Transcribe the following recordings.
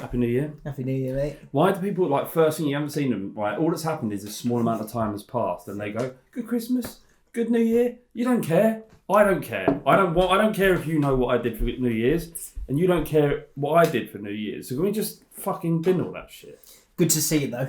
Happy New Year. Happy New Year, mate. Why do people, like, first thing you haven't seen them, right, all that's happened is a small amount of time has passed and they go, good Christmas, good New Year. You don't care. I don't care. I don't care if you know what I did for New Year's and you don't care what I did for New Year's. So can we just fucking bin all that shit? Good to see you, though.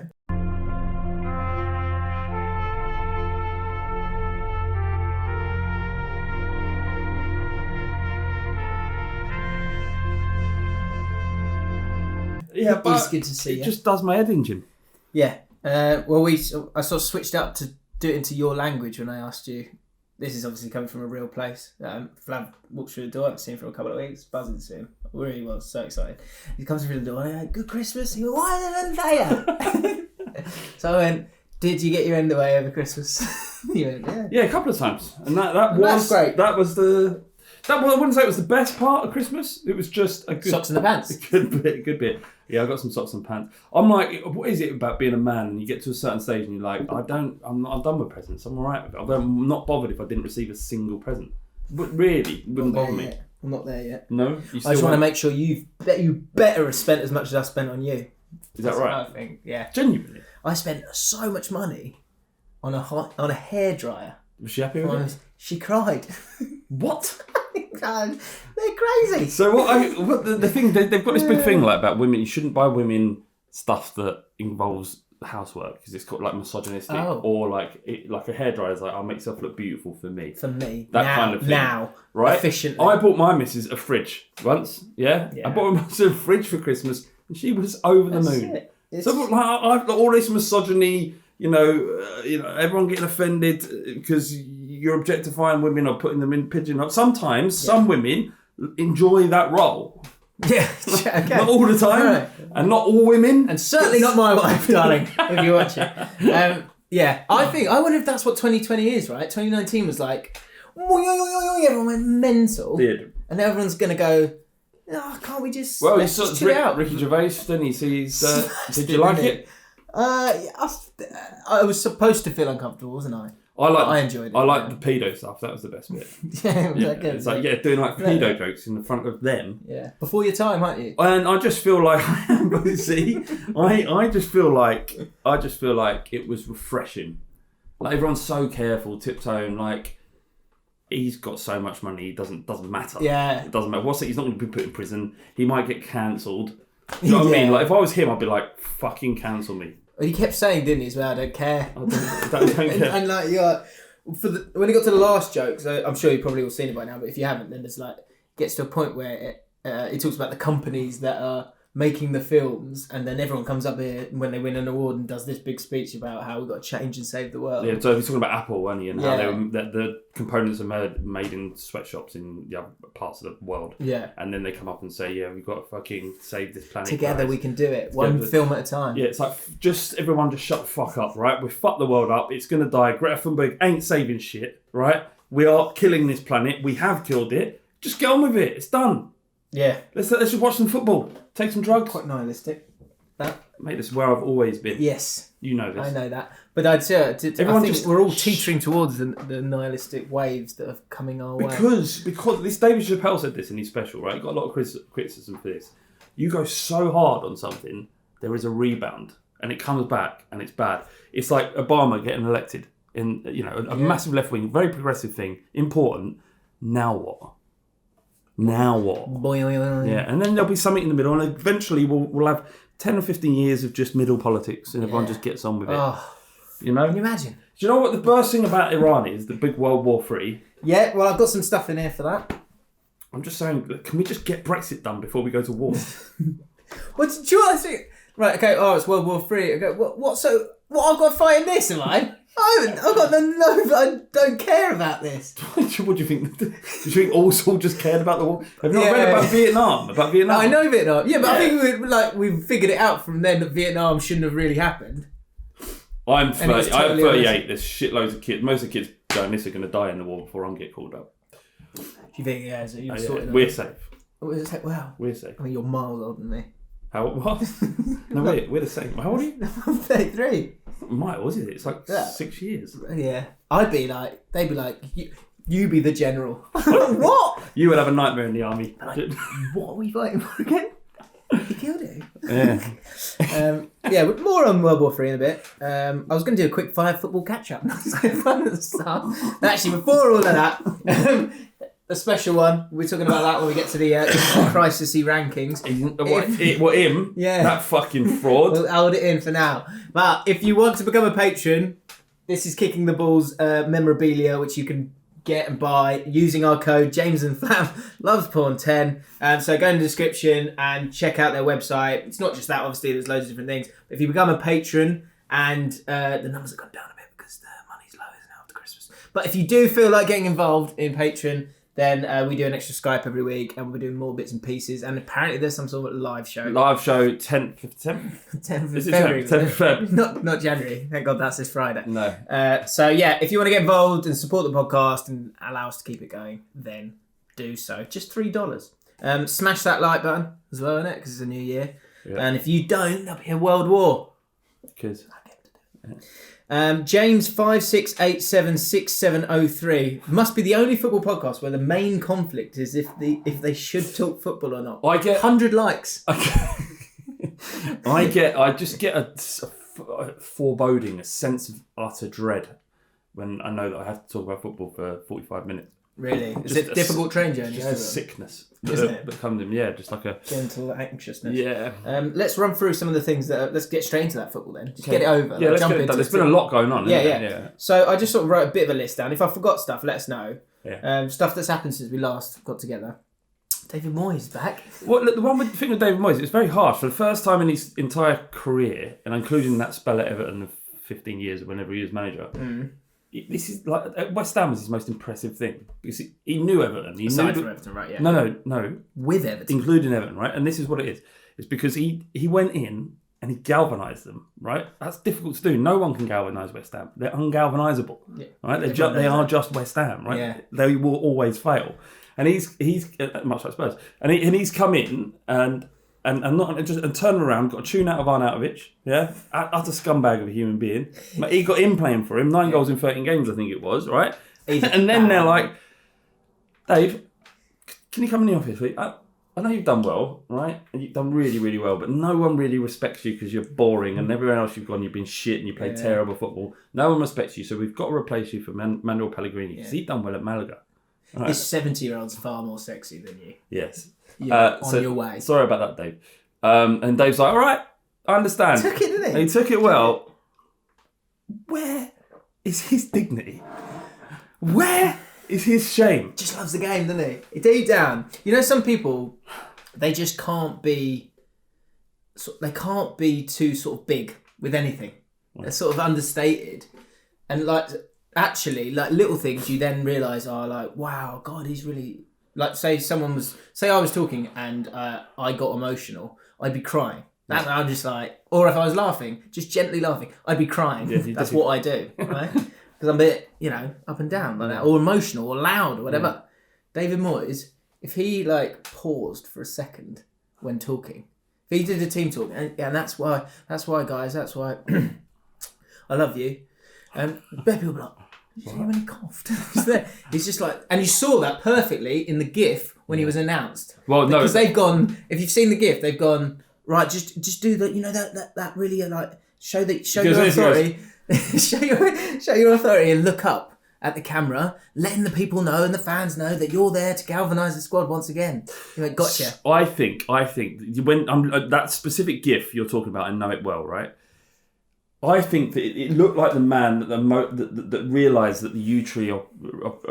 Yeah, but it's good to see you. It just does my head in, Jim. Yeah. I sort of switched up to do it into your language when I asked you. This is obviously coming from a real place. Flav walks through the door. I haven't seen him for a couple of weeks. Buzzing to see him. I really was so excited. He comes through the door and I go, good Christmas. He went, why didn't they? So I went, did you get your underway over Christmas? He went, yeah. Yeah, a couple of times. And that was great. I wouldn't say it was the best part of Christmas. It was just a good... Socks and the pants. A good bit. Yeah, I got some socks and pants. I'm like, what is it about being a man and you get to a certain stage and you're like, I'm done with presents. I'm all right with it. I'm not bothered if I didn't receive a single present. But really, it wouldn't bother me. I'm not there yet. No? I just want to make sure you better have spent as much as I spent on you. Is that right? I think, yeah. Genuinely? I spent so much money on a hairdryer. Was she happy with it? She cried. What? God, they're crazy. So the thing, they've got this big thing like about women. You shouldn't buy women stuff that involves housework because it's got like misogynistic or like a hairdryer is like, I'll make myself look beautiful for me. That kind of thing. Now, right? Efficiently. I bought my missus a fridge once. Yeah. I bought her a fridge for Christmas and she was over the moon. So like, I've got all this misogyny. You know, everyone getting offended because you're objectifying women or putting them in pigeonholes. Sometimes some women enjoy that role. Yeah, okay. Not all the time, right. And not all women, and certainly not my wife, darling. If you watch it, I wonder if that's what 2020 is. Right, 2019 was like, everyone went mental, and everyone's gonna go. Oh, can't we just? Well, you saw Ricky Gervais, didn't he? Did you like it? I was supposed to feel uncomfortable, wasn't I? I enjoyed it. I liked the pedo stuff. That was the best bit. It's like doing like pedo jokes in the front of them. Yeah, before your time, aren't you? And I just feel like, I just feel like it was refreshing. Like everyone's so careful, tiptoeing. Like he's got so much money, it doesn't matter. Yeah, it doesn't matter. He's not going to be put in prison. He might get cancelled. You know what I mean? Like if I was him, I'd be like, fucking cancel me. Well, he kept saying, didn't he, as well, I don't care. I don't care. and like, when he got to the last joke, so I'm sure you've probably all seen it by now, but if you haven't, then there's like, gets to a point where it talks about the companies that are making the films, and then everyone comes up here when they win an award and does this big speech about how we've got to change and save the world. Yeah, so he's talking about Apple, weren't he, and how the components are made in sweatshops in the other parts of the world. Yeah. And then they come up and say, yeah, we've got to fucking save this planet. Together guys. We can do it. One film at a time. Yeah, it's like, everyone just shut the fuck up, right? We've fucked the world up. It's going to die. Greta Thunberg ain't saving shit, right? We are killing this planet. We have killed it. Just get on with it. It's done. Yeah. Let's just watch some football. Take some drugs. Quite nihilistic. Mate, this is where I've always been. Yes. You know this. I know that. But I'd say I think we're all teetering towards the nihilistic waves that are coming our way. Because this David Chappelle said this in his special, right? He got a lot of criticism for this. You go so hard on something, there is a rebound. And it comes back and it's bad. It's like Obama getting elected in, a massive left wing, very progressive thing, important. Now what? Yeah, and then there'll be something in the middle, and eventually we'll have 10 or 15 years of just middle politics, and everyone just gets on with it. You know? Can you imagine? Do you know what the worst thing about Iran is? The big World War III. Yeah, well, I've got some stuff in here for that. I'm just saying, can we just get Brexit done before we go to war? What do you want to think? Right, okay, it's World War III. Okay, what I've got to fight in this, am I? I don't care about this. What do you think? Do you think all soldiers cared about the war? Have you not read about Vietnam? I know Vietnam. Yeah, but I think we figured it out from then that Vietnam shouldn't have really happened. I'm 38. There's shitloads of kids. Most of the kids going this are going to die in the war before I get called up. Do you think? So you've sorted we're safe. Wow. We're safe. I mean, you're miles older than me. How? What? No, we're the same. How old are you? I'm 33. Miles, is it? It's like 6 years. Yeah. They'd be like, you be the general. What? You would have a nightmare in the army. Like, what are we fighting for again? He killed him. Yeah, but more on World War III in a bit. I was going to do a quick 5 football catch-up. Fun at the start. Actually, before all of that, a special one. We're talking about that when we get to the crisis-y rankings. Him? Yeah. That fucking fraud. We'll hold it in for now. But if you want to become a patron, this is Kicking the Balls memorabilia, which you can get and buy using our code James and Flav loves porn 10. So go in the description and check out their website. It's not just that, obviously, there's loads of different things. But if you become a patron, and the numbers have gone down a bit because the money's low now after Christmas. But if you do feel like getting involved in Patreon, then we do an extra Skype every week, and we're doing more bits and pieces. And apparently there's some sort of live show. 10th of February. 10th of February. Not January. Thank God that's this Friday. No. So yeah, if you want to get involved and support the podcast and allow us to keep it going, then do so. Just $3. Smash that like button as well, innit? Because it's a new year. Yeah. And if you don't, there'll be a world war. Because... James 56876703 must be the only football podcast where the main conflict is if they should talk football or not. I get 100 likes. I just get a foreboding, a sense of utter dread when I know that I have to talk about football for 45 minutes. Really? Is it a difficult train journey? Just a sickness that comes in. Yeah, just like a gentle anxiousness. Yeah. Let's run through some of the things let's get straight into that football then. Just get it over. Yeah, let's jump into it. There's been a lot going on. Yeah. So I just sort of wrote a bit of a list down. If I forgot stuff, let us know. Yeah. Stuff that's happened since we last got together. David Moyes is back. Well, the thing with David Moyes, it's very hard. For the first time in his entire career, and including that spell at Everton of 15 years, whenever he was manager. This is like West Ham was his most impressive thing because he knew Everton. Aside from Everton, right? Yeah. No. With Everton, including Everton, right? And this is what it is. It's because he went in and he galvanised them, right? That's difficult to do. No one can galvanise West Ham. They're ungalvanisable, right? They are just West Ham, right? Yeah. They will always fail. And he's much like Spurs, and he's come in and turned around, got a tune out of Arnautovic, utter scumbag of a human being. But he got him playing for him, 9 goals in 13 games, I think it was, right? And then they're like, Dave, can you come in the office? I know you've done well, right? And you've done really, really well, but no one really respects you because you're boring, and everywhere else you've gone, you've been shit and you play terrible football. No one respects you, so we've got to replace you for Manuel Pellegrini because he's done well at Malaga. Right? This 70-year-old's far more sexy than you. Yes. On your way. Sorry about that, Dave. And Dave's like, all right, I understand. He took it, didn't he? He took it well. Where is his dignity? Where is his shame? Just loves the game, doesn't he? Deep down. You know, some people, they just can't be... They can't be too sort of big with anything. They're sort of understated. And like, actually, like little things you then realise are like, wow, God, he's really... Like, say I was talking and I got emotional, I'd be crying. I'm just like, or if I was laughing, just gently laughing, I'd be crying. Yeah, that's what I do, right? Because I'm a bit, up and down like that, or emotional, or loud, or whatever. Yeah. David Moyes, if he like paused for a second when talking, if he did a team talk, and that's why, guys, that's why I love you. People be like, did you see when he coughed? He's just like, and you saw that perfectly in the GIF when he was announced. Well, no, because they've gone. If you've seen the GIF, they've gone right. Just do that. That really like show your authority. show your authority and look up at the camera, letting the people know and the fans know that you're there to galvanise the squad once again. You went, gotcha. I think when that specific GIF you're talking about, I know it well, right? I think that it looked like the man that realised that the yew tree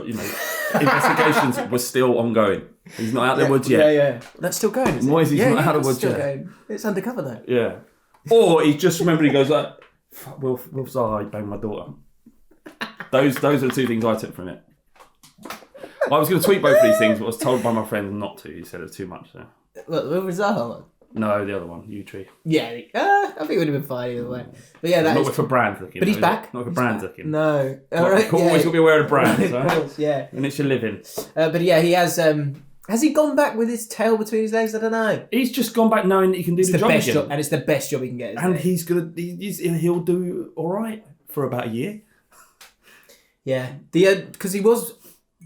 investigations were still ongoing. He's not out of the woods yet. Yeah. That's still going. Moyes is not out of the woods yet. Going. It's undercover though. Yeah. Or he just remembered. He goes like, "Fuck, Will Zaha, he banged my daughter." Those are the two things I took from it. I was going to tweet both of these things, but I was told by my friend not to. He said it was too much. So. What, Will Zaha? No, the other one, yew tree. Yeah, I think it would have been fine either way. But yeah, not if a brand's looking. But he's back. Not if a brand's looking. No, always got to be aware of brands, right? Of course, yeah. And it's your living. But yeah, he has. Has he gone back with his tail between his legs? I don't know. He's just gone back knowing that he can do the job again. And it's the best job he can get. And he'll do all right for about a year. Yeah, because he was.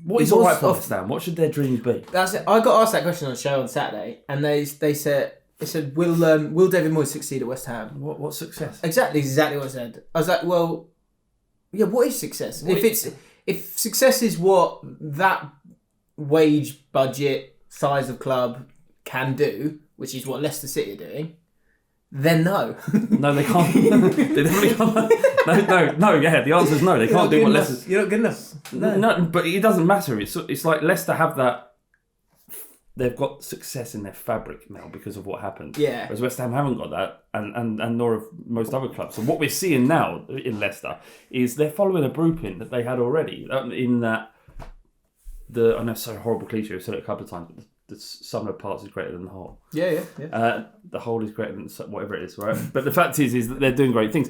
What is all right for West Ham? What should their dreams be? That's it. I got asked that question on the show on Saturday, and they said. It said, will David Moyes succeed at West Ham? What success? Exactly what I said. I was like, well, yeah, what is success? If success is what that wage budget size of club can do, which is what Leicester City are doing, then no. No, they can't. They definitely can't. No. Yeah, the answer is no. They can't do what Leicester. You're not good enough. No, but it doesn't matter. It's like Leicester have that. They've got success in their fabric now because of what happened. Yeah. Whereas West Ham haven't got that, and nor have most other clubs. So what we're seeing now in Leicester is they're following a blueprint that they had already. In that, I know it's so horrible cliche. I've said it a couple of times, but the sum of the parts is greater than the whole. Yeah. The whole is greater than whatever it is, right? But the fact is that they're doing great things.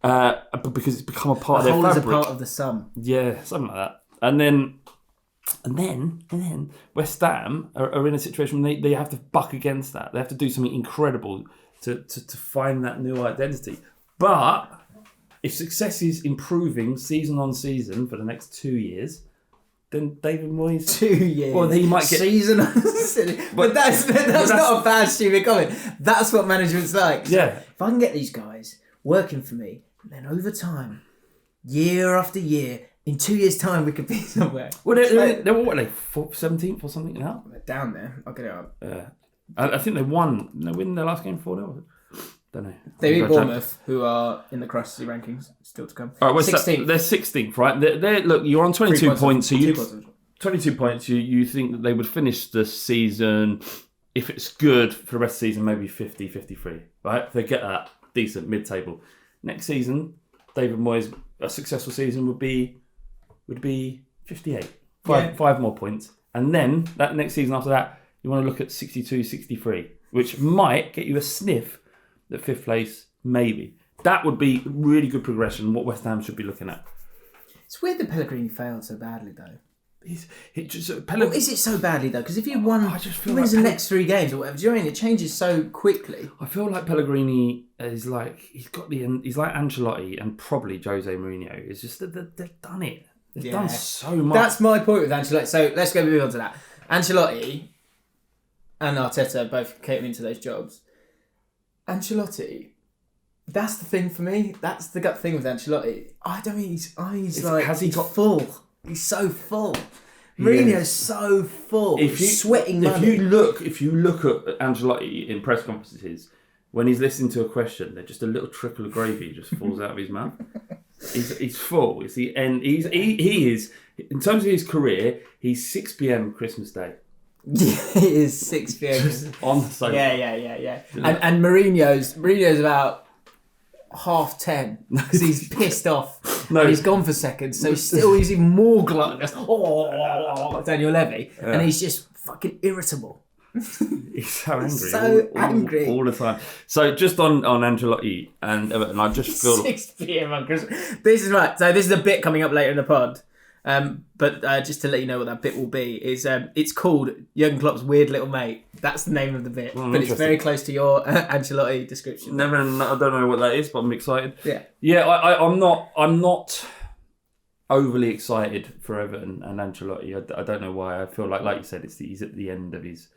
But because it's become a part of their fabric. The whole is a part of the sum. Yeah, something like that. And then West Ham are in a situation where they have to buck against that. They have to do something incredible to find that new identity. But if success is improving season on season for the next 2 years, then David Moyes... 2 years. Well, he might get... Season on season. But that's not a bad, stupid comment. That's what management's like. So yeah. If I can get these guys working for me, then over time, year after year... In 2 years' time, we could be somewhere. Well, they were what, like 17th or something now? They're down there. I'll get it up. I think they won. They win their last game 4-0. Don't know. They beat Bournemouth, who are in the crusty rankings, still to come. All right, 16th. They're 16th, right? Look, you're on 22 points. So 22 points. You think that they would finish the season, if it's good for the rest of the season, maybe 50, 53, right? If they get that, decent mid-table. Next season, David Moyes, a successful season would be 58. Five more points. And then, that next season after that, you want to look at 62, 63, which might get you a sniff at 5th place, maybe. That would be really good progression, what West Ham should be looking at. It's weird that Pellegrini failed so badly, though. Is it so badly, though? Because if you won, wins the next 3 games or whatever, do you know what I mean? It changes so quickly. I feel like Pellegrini is like, he's like Ancelotti and probably Jose Mourinho. It's just that they've done it. They've done so much. That's my point with Ancelotti. So let's go move on to that. Ancelotti and Arteta both came into those jobs. Ancelotti, that's the thing for me. That's the gut thing with Ancelotti. I don't mean he's full. He's so full. Mourinho's so full. Sweating money. If you look at Ancelotti in press conferences, when he's listening to a question, there's just a little trickle of gravy just falls out of his mouth. He's full. He is, in terms of his career, he's 6 p.m. Christmas Day. Yeah, it is 6 p.m. On the sofa. Yeah. And Mourinho's about 10:30 because he's pissed off. No, and he's gone for seconds, so he's even more gluttonous. Daniel Levy, and he's just fucking irritable. He's so angry. All the time. So just on Ancelotti and Everton, I just feel 6 p.m. on Christmas. This is right. So this is a bit coming up later in the pod. But just to let you know what that bit will be is it's called Jurgen Klopp's Weird Little Mate. That's the name of the bit, but it's very close to your Ancelotti description. I don't know what that is, but I'm excited. Yeah. I'm not overly excited for Everton and Ancelotti. I don't know why. I feel like you said, he's at the end of his.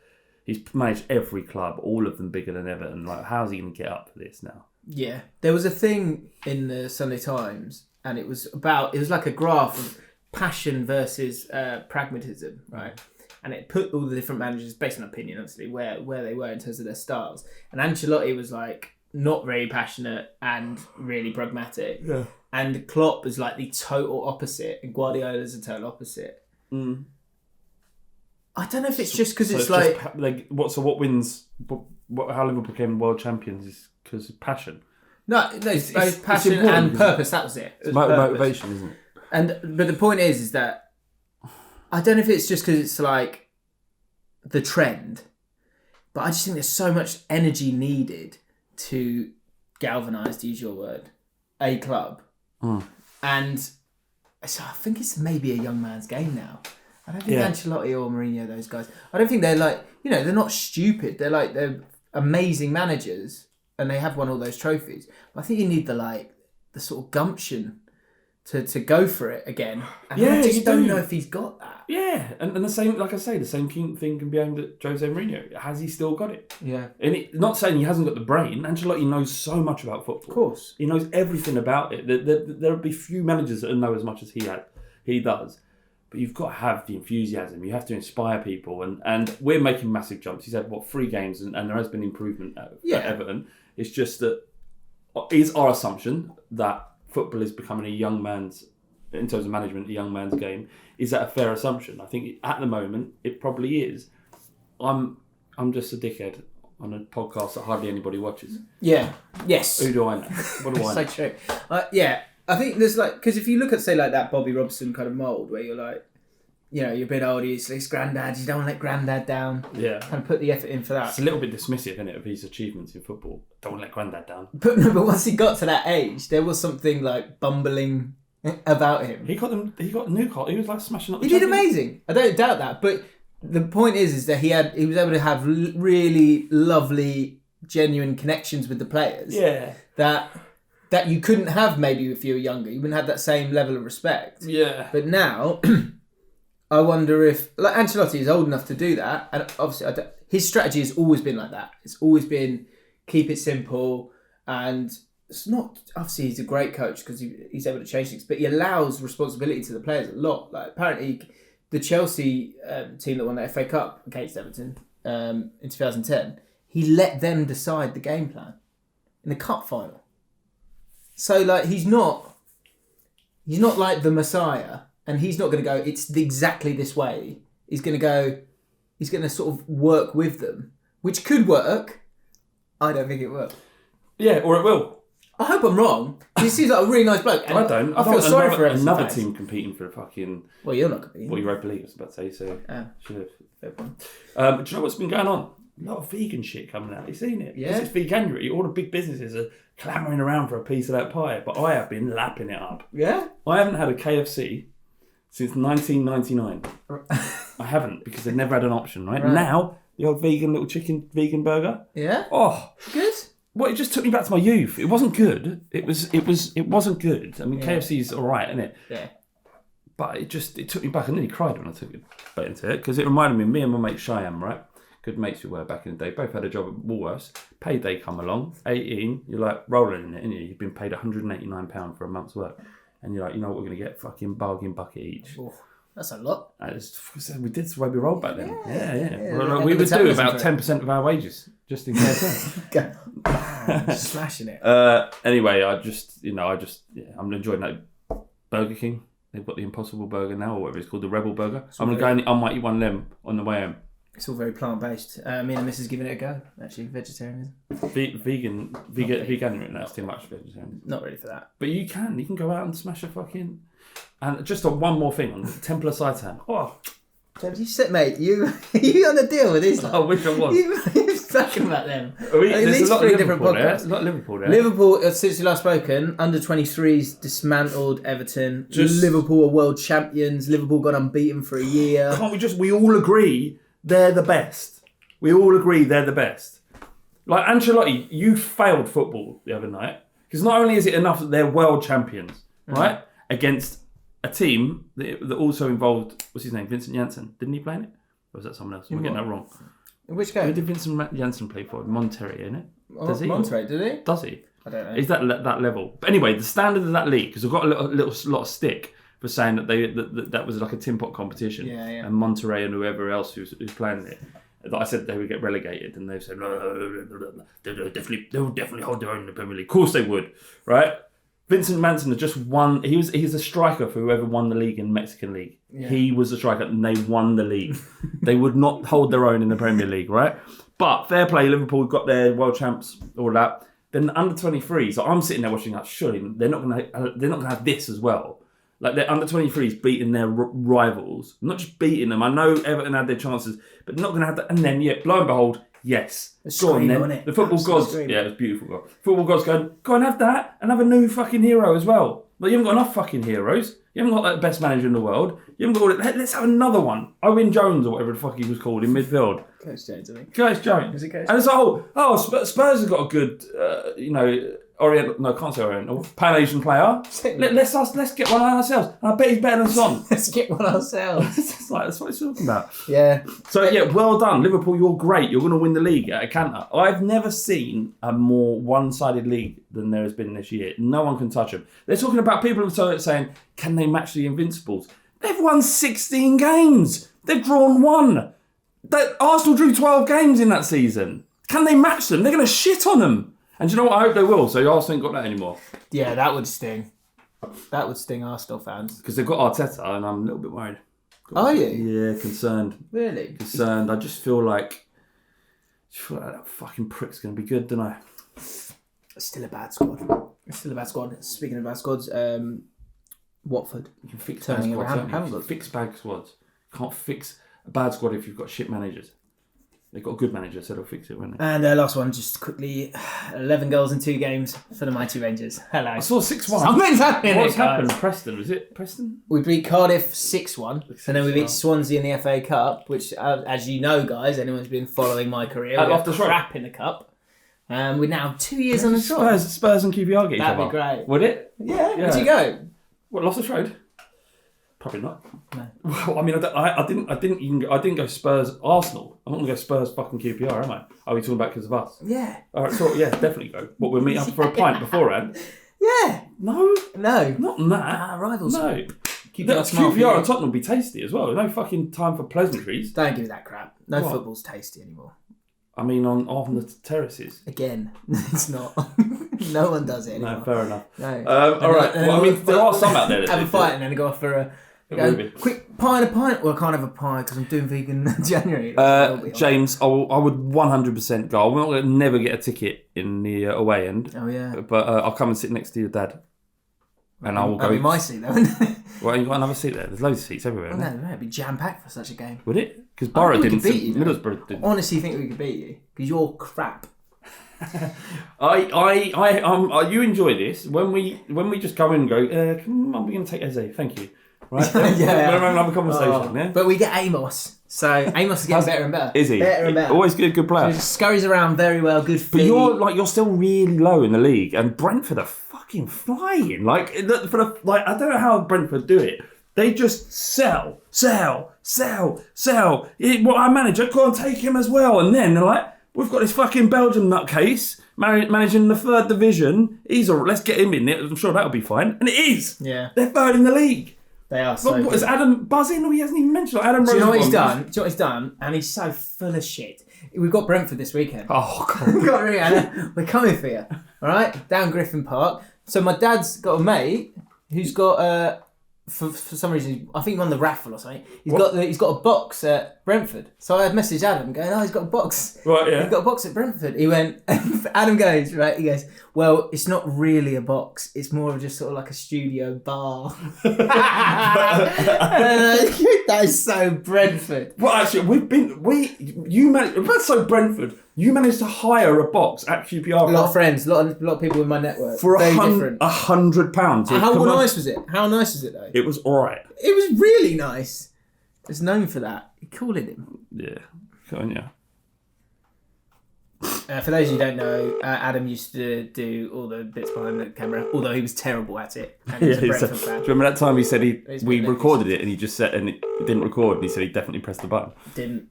He's managed every club, all of them bigger than Everton. Like, how's he going to get up for this now? Yeah, there was a thing in the Sunday Times, and it was like a graph of passion versus pragmatism, right? And it put all the different managers, based on opinion, obviously, where they were in terms of their styles. And Ancelotti was like not very passionate and really pragmatic. Yeah. And Klopp is like the total opposite, and Guardiola's the total opposite. Mm. I don't know if it's just because it's what wins? How Liverpool became world champions is because of passion. No, it's both passion and purpose. That was it. It's motivation, isn't it? But the point is that I don't know if it's just because it's like the trend, but I just think there's so much energy needed to galvanise, to use your word, a club, and so I think it's maybe a young man's game now. I don't think Ancelotti or Mourinho, those guys, I don't think they're like, they're not stupid. They're amazing managers and they have won all those trophies. But I think you need the sort of gumption to go for it again. And Yeah, I just you don't do. know if he's got that. Yeah, and the same, like I say, the same thing can be aimed at Jose Mourinho. Has he still got it? Yeah. And not saying he hasn't got the brain. Ancelotti knows so much about football. Of course. He knows everything about it. There'll be few managers that know as much as he does. But you've got to have the enthusiasm. You have to inspire people. And we're making massive jumps. He's had, 3 games, and there has been improvement at Everton. It's just that is our assumption that football is becoming a young man's, in terms of management, a young man's game. Is that a fair assumption? I think at the moment it probably is. I'm just a dickhead on a podcast that hardly anybody watches. Yeah. Yes. Who do I know? What do I know? So true. I think there's because if you look at, say, like that Bobby Robson kind of mould where you're like, you're a bit older, it's granddad, you don't want to let granddad down. Yeah. Kind of put the effort in for that. It's a little bit dismissive, isn't it, of his achievements in football. Don't want to let granddad down. But once he got to that age, there was something like bumbling about him. He got Newcastle. He was like smashing up the He did amazing. I don't doubt that. But the point is that he was able to have really lovely, genuine connections with the players. Yeah. That you couldn't have maybe if you were younger. You wouldn't have that same level of respect. Yeah. But now, I wonder if Ancelotti is old enough to do that, and obviously his strategy has always been like that. It's always been keep it simple, and it's not obviously he's a great coach because he's able to change things, but he allows responsibility to the players a lot. Like apparently, the Chelsea team that won the FA Cup against Everton in 2010, he let them decide the game plan in the cup final. So like he's not like the Messiah, and he's not going to go, it's exactly this way. He's going to sort of work with them, which could work. I don't think it will. Yeah, or it will. I hope I'm wrong. He seems like a really nice bloke. I don't. I feel sorry for another team competing for a fucking... Well, you're not competing. Well, Europa League, I was about to say, so... Should have. Fair point. Do you know what's been going on? A lot of vegan shit coming out. You seen it? Yeah. Because it's veganuary. All the big businesses are clamouring around for a piece of that pie, but I have been lapping it up. Yeah? I haven't had a KFC since 1999. I haven't, because they've never had an option, right? Now, the old little chicken vegan burger. Yeah? Oh. Good? Well, it just took me back to my youth. It wasn't good. It wasn't good. I mean, KFC's all right, isn't it? Yeah. But it took me back. I nearly cried when I took it back into it, because it reminded me of me and my mate Shyam, right? Good mates we were back in the day. Both had a job at Woolworths. Payday come along, 18. You're like rolling in it, innit? You've been paid £189 for a month's work, and you're like, you know what we're gonna get? Fucking bargain bucket each. Oh, that's a lot. We did the way we rolled back then. Yeah. Well, we would do about 10% of our wages just in case. Smashing it. Anyway, I'm enjoying that. Burger King. They've got the Impossible Burger now, or whatever it's called, the Rebel Burger. I'm gonna go and I might eat one of them on the way home. It's all very plant-based. Me and the missus giving it a go, actually, vegetarianism. Vegan, that's too much vegetarian. Not ready for that. But you can go out and smash a fucking... And just on one more thing, on the Temple of Satan. Oh, James, you said, mate, you on the deal with this? I wish I was. You're talking about them. There's least a lot 3 different podcasts. There's a lot of Liverpool there. Liverpool, since we last spoken, under 23s dismantled Everton. Liverpool are world champions. Liverpool got unbeaten for a year. Can't we all agree they're the best? We all agree they're the best. Like Ancelotti, you failed football the other night, because not only is it enough that they're world champions, right, against a team that also involved, what's his name, Vincent Janssen. Didn't he play in it? Or was that someone else? Am I getting that wrong? In which game? Who did Vincent Janssen play for? Monterrey, isn't it? Does he? Monterrey, did he? Does he? I don't know. Is that level? But anyway, the standard of that league, because I've got a lot of stick for saying that that was like a tin pot competition. Yeah. And Monterrey and whoever else who's playing it, that I said they would get relegated, and they've said they'll definitely hold their own in the Premier League. Of course they would, right? Vincent Janssen had just won. He's a striker for whoever won the league in the Mexican League. Yeah. He was the striker, and they won the league. They would not hold their own in the Premier League, right? But fair play, Liverpool got their world champs, all that. Then the under 23s. So I'm sitting there watching that. Surely they're not gonna have this as well. Like their under 23s beating their rivals, not just beating them. I know Everton had their chances, but not gonna have that. And then lo and behold. Yes. Go on then. The football gods. Yeah, it was beautiful. God. Football gods going, go and have that and have a new fucking hero as well. But you haven't got enough fucking heroes. You haven't got the best manager in the world. You haven't got all it. Let's have another one. Owen Jones or whatever the fuck he was called in midfield. Coach Jones, I think. Coach Jones. Is it Coach? And it's like, Spurs have got a good, Oriental. No, can't say Oriental. Pan Asian player. Let's get one ourselves. And I bet he's better than Son. Let's get one ourselves. That's what he's talking about. Yeah. So yeah, well done, Liverpool. You're great. You're going to win the league at a canter. I've never seen a more one-sided league than there has been this year. No one can touch them. They're talking about people saying, can they match the Invincibles? They've won 16 games. They've drawn 1. Arsenal drew 12 games in that season. Can they match them? They're going to shit on them. And do you know what? I hope they will. So Arsenal ain't got that anymore. Yeah, that would sting. That would sting Arsenal fans. Because they've got Arteta and I'm a little bit worried. Are you? Yeah, concerned. Really? Concerned. I just feel like that fucking prick's going to be good, don't I? It's still a bad squad. Speaking of bad squads, Watford. You can fix turning bad squads. around. You can fix bad squads. You can't fix a bad squad if you've got shit managers. They've got a good manager, so they'll fix it, won't they? And last one, just quickly, 11 goals in 2 games for the mighty Rangers. Hello. I saw 6-1. Something's happening. What's happened? Preston, was it Preston? We beat Cardiff 6-1, and then we beat Swansea in the FA Cup, which, as you know, guys, anyone's been following my career, we have crap in the cup. We're now 2 years on the trot. Spurs and QPR get each other. That'd be great. Would it? Yeah. Where'd you go? What, Loftus Road? Probably not. No. Well, I mean, I didn't go Spurs Arsenal. I'm not going to go Spurs fucking QPR, am I? Are we talking about because of us? Yeah. All right, so yeah, definitely go. What, we'll meet up for a pint beforehand? Yeah. No, not that. Rivals. No. QPR and Tottenham will be tasty as well. No fucking time for pleasantries. Don't give me that crap. No football's tasty anymore. I mean, on the terraces. Again, it's not. No one does it anymore. No, fair enough. No. All right. Well, I mean, there are some out there that have a fight and then go off for a quick pint. Well, I can't have a pint because I'm doing vegan January. James, I would 100% go. We're not going to never get a ticket in the away end. Oh yeah. But I'll come and sit next to your dad. And I will go. That'll be my seat though. Well, you've got another seat there. There's loads of seats everywhere. Well, no, it'd be jam packed for such a game. Would it? Because Borough didn't. Beat you, Middlesbrough didn't. I honestly think we could beat you because you're crap. You enjoy this when we just come in and go. I'm going to take Eze. Thank you. Right? Yeah. We're having a conversation. Yeah. But we get Amos. So Amos is getting better and better. Is he? Better and better. Always good player. He scurries around very well. Good feet. But you're still really low in the league, and Brentford are fucking flying. I don't know how Brentford do it. They just sell. Our manager can't take him as well, and then they're like, we've got this fucking Belgian nutcase managing the 3rd division. Let's get him in it. I'm sure that'll be fine, and it is. Yeah, they're 3rd in the league. They are so What, is Adam buzzing? He hasn't even mentioned Adam. Do you know what he's done? Do you know what he's done? And he's so full of shit. We've got Brentford this weekend. Oh, God. We're coming for you. All right? Down Griffin Park. So my dad's got a mate who's got, for some reason, I think he won the raffle or something. He's got a box at Brentford. So I had messaged Adam going, he's got a box. Right, yeah. He's got a box at Brentford. He went, Adam goes, right, he goes, well, it's not really a box. It's more of just sort of like a studio bar. That is so Brentford. Well, actually, that's so Brentford. You managed to hire a box at QPR. A lot of friends, a lot of people in my network. For $100. £100. How nice was it? How nice was it though? It was alright. It was really nice. It's known for that. You're calling him. Yeah. Go on, yeah. For those who don't know, Adam used to do all the bits behind the camera, although he was terrible at it. And he was a Brentford fan. Do you remember that time he said we recorded it and he just said, and it didn't record, and he said he definitely pressed the button? Didn't.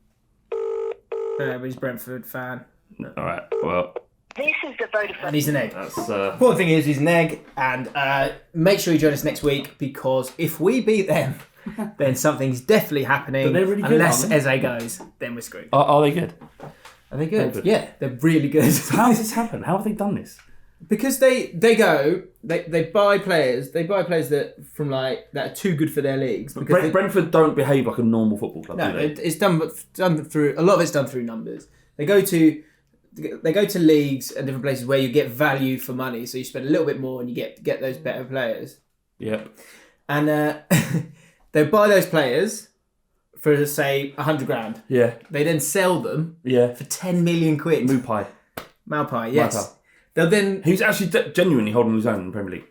But he's a Brentford fan. No. Alright, well. This is the Vodafone. And he's an egg. That's, important thing is he's an egg, and make sure you join us next week, because if we beat them, then something's definitely happening. But they're really good, unless aren't they? Eze goes, then we're screwed. Are they good? Are they good? Good. Yeah, they're really good. How has this happened? How have they done this? Because they buy players. They buy players that are too good for their leagues. Brentford don't behave like a normal football club. No, do they? it's done through a lot of it's done through numbers. They go to leagues and different places where you get value for money. So you spend a little bit more and you get those better players. Yep. And they buy those players for say $100,000. Yeah. They then sell them. Yeah. For 10 million quid. Maupai, yes. Maupai. They'll then. He's actually genuinely holding his own in the Premier League.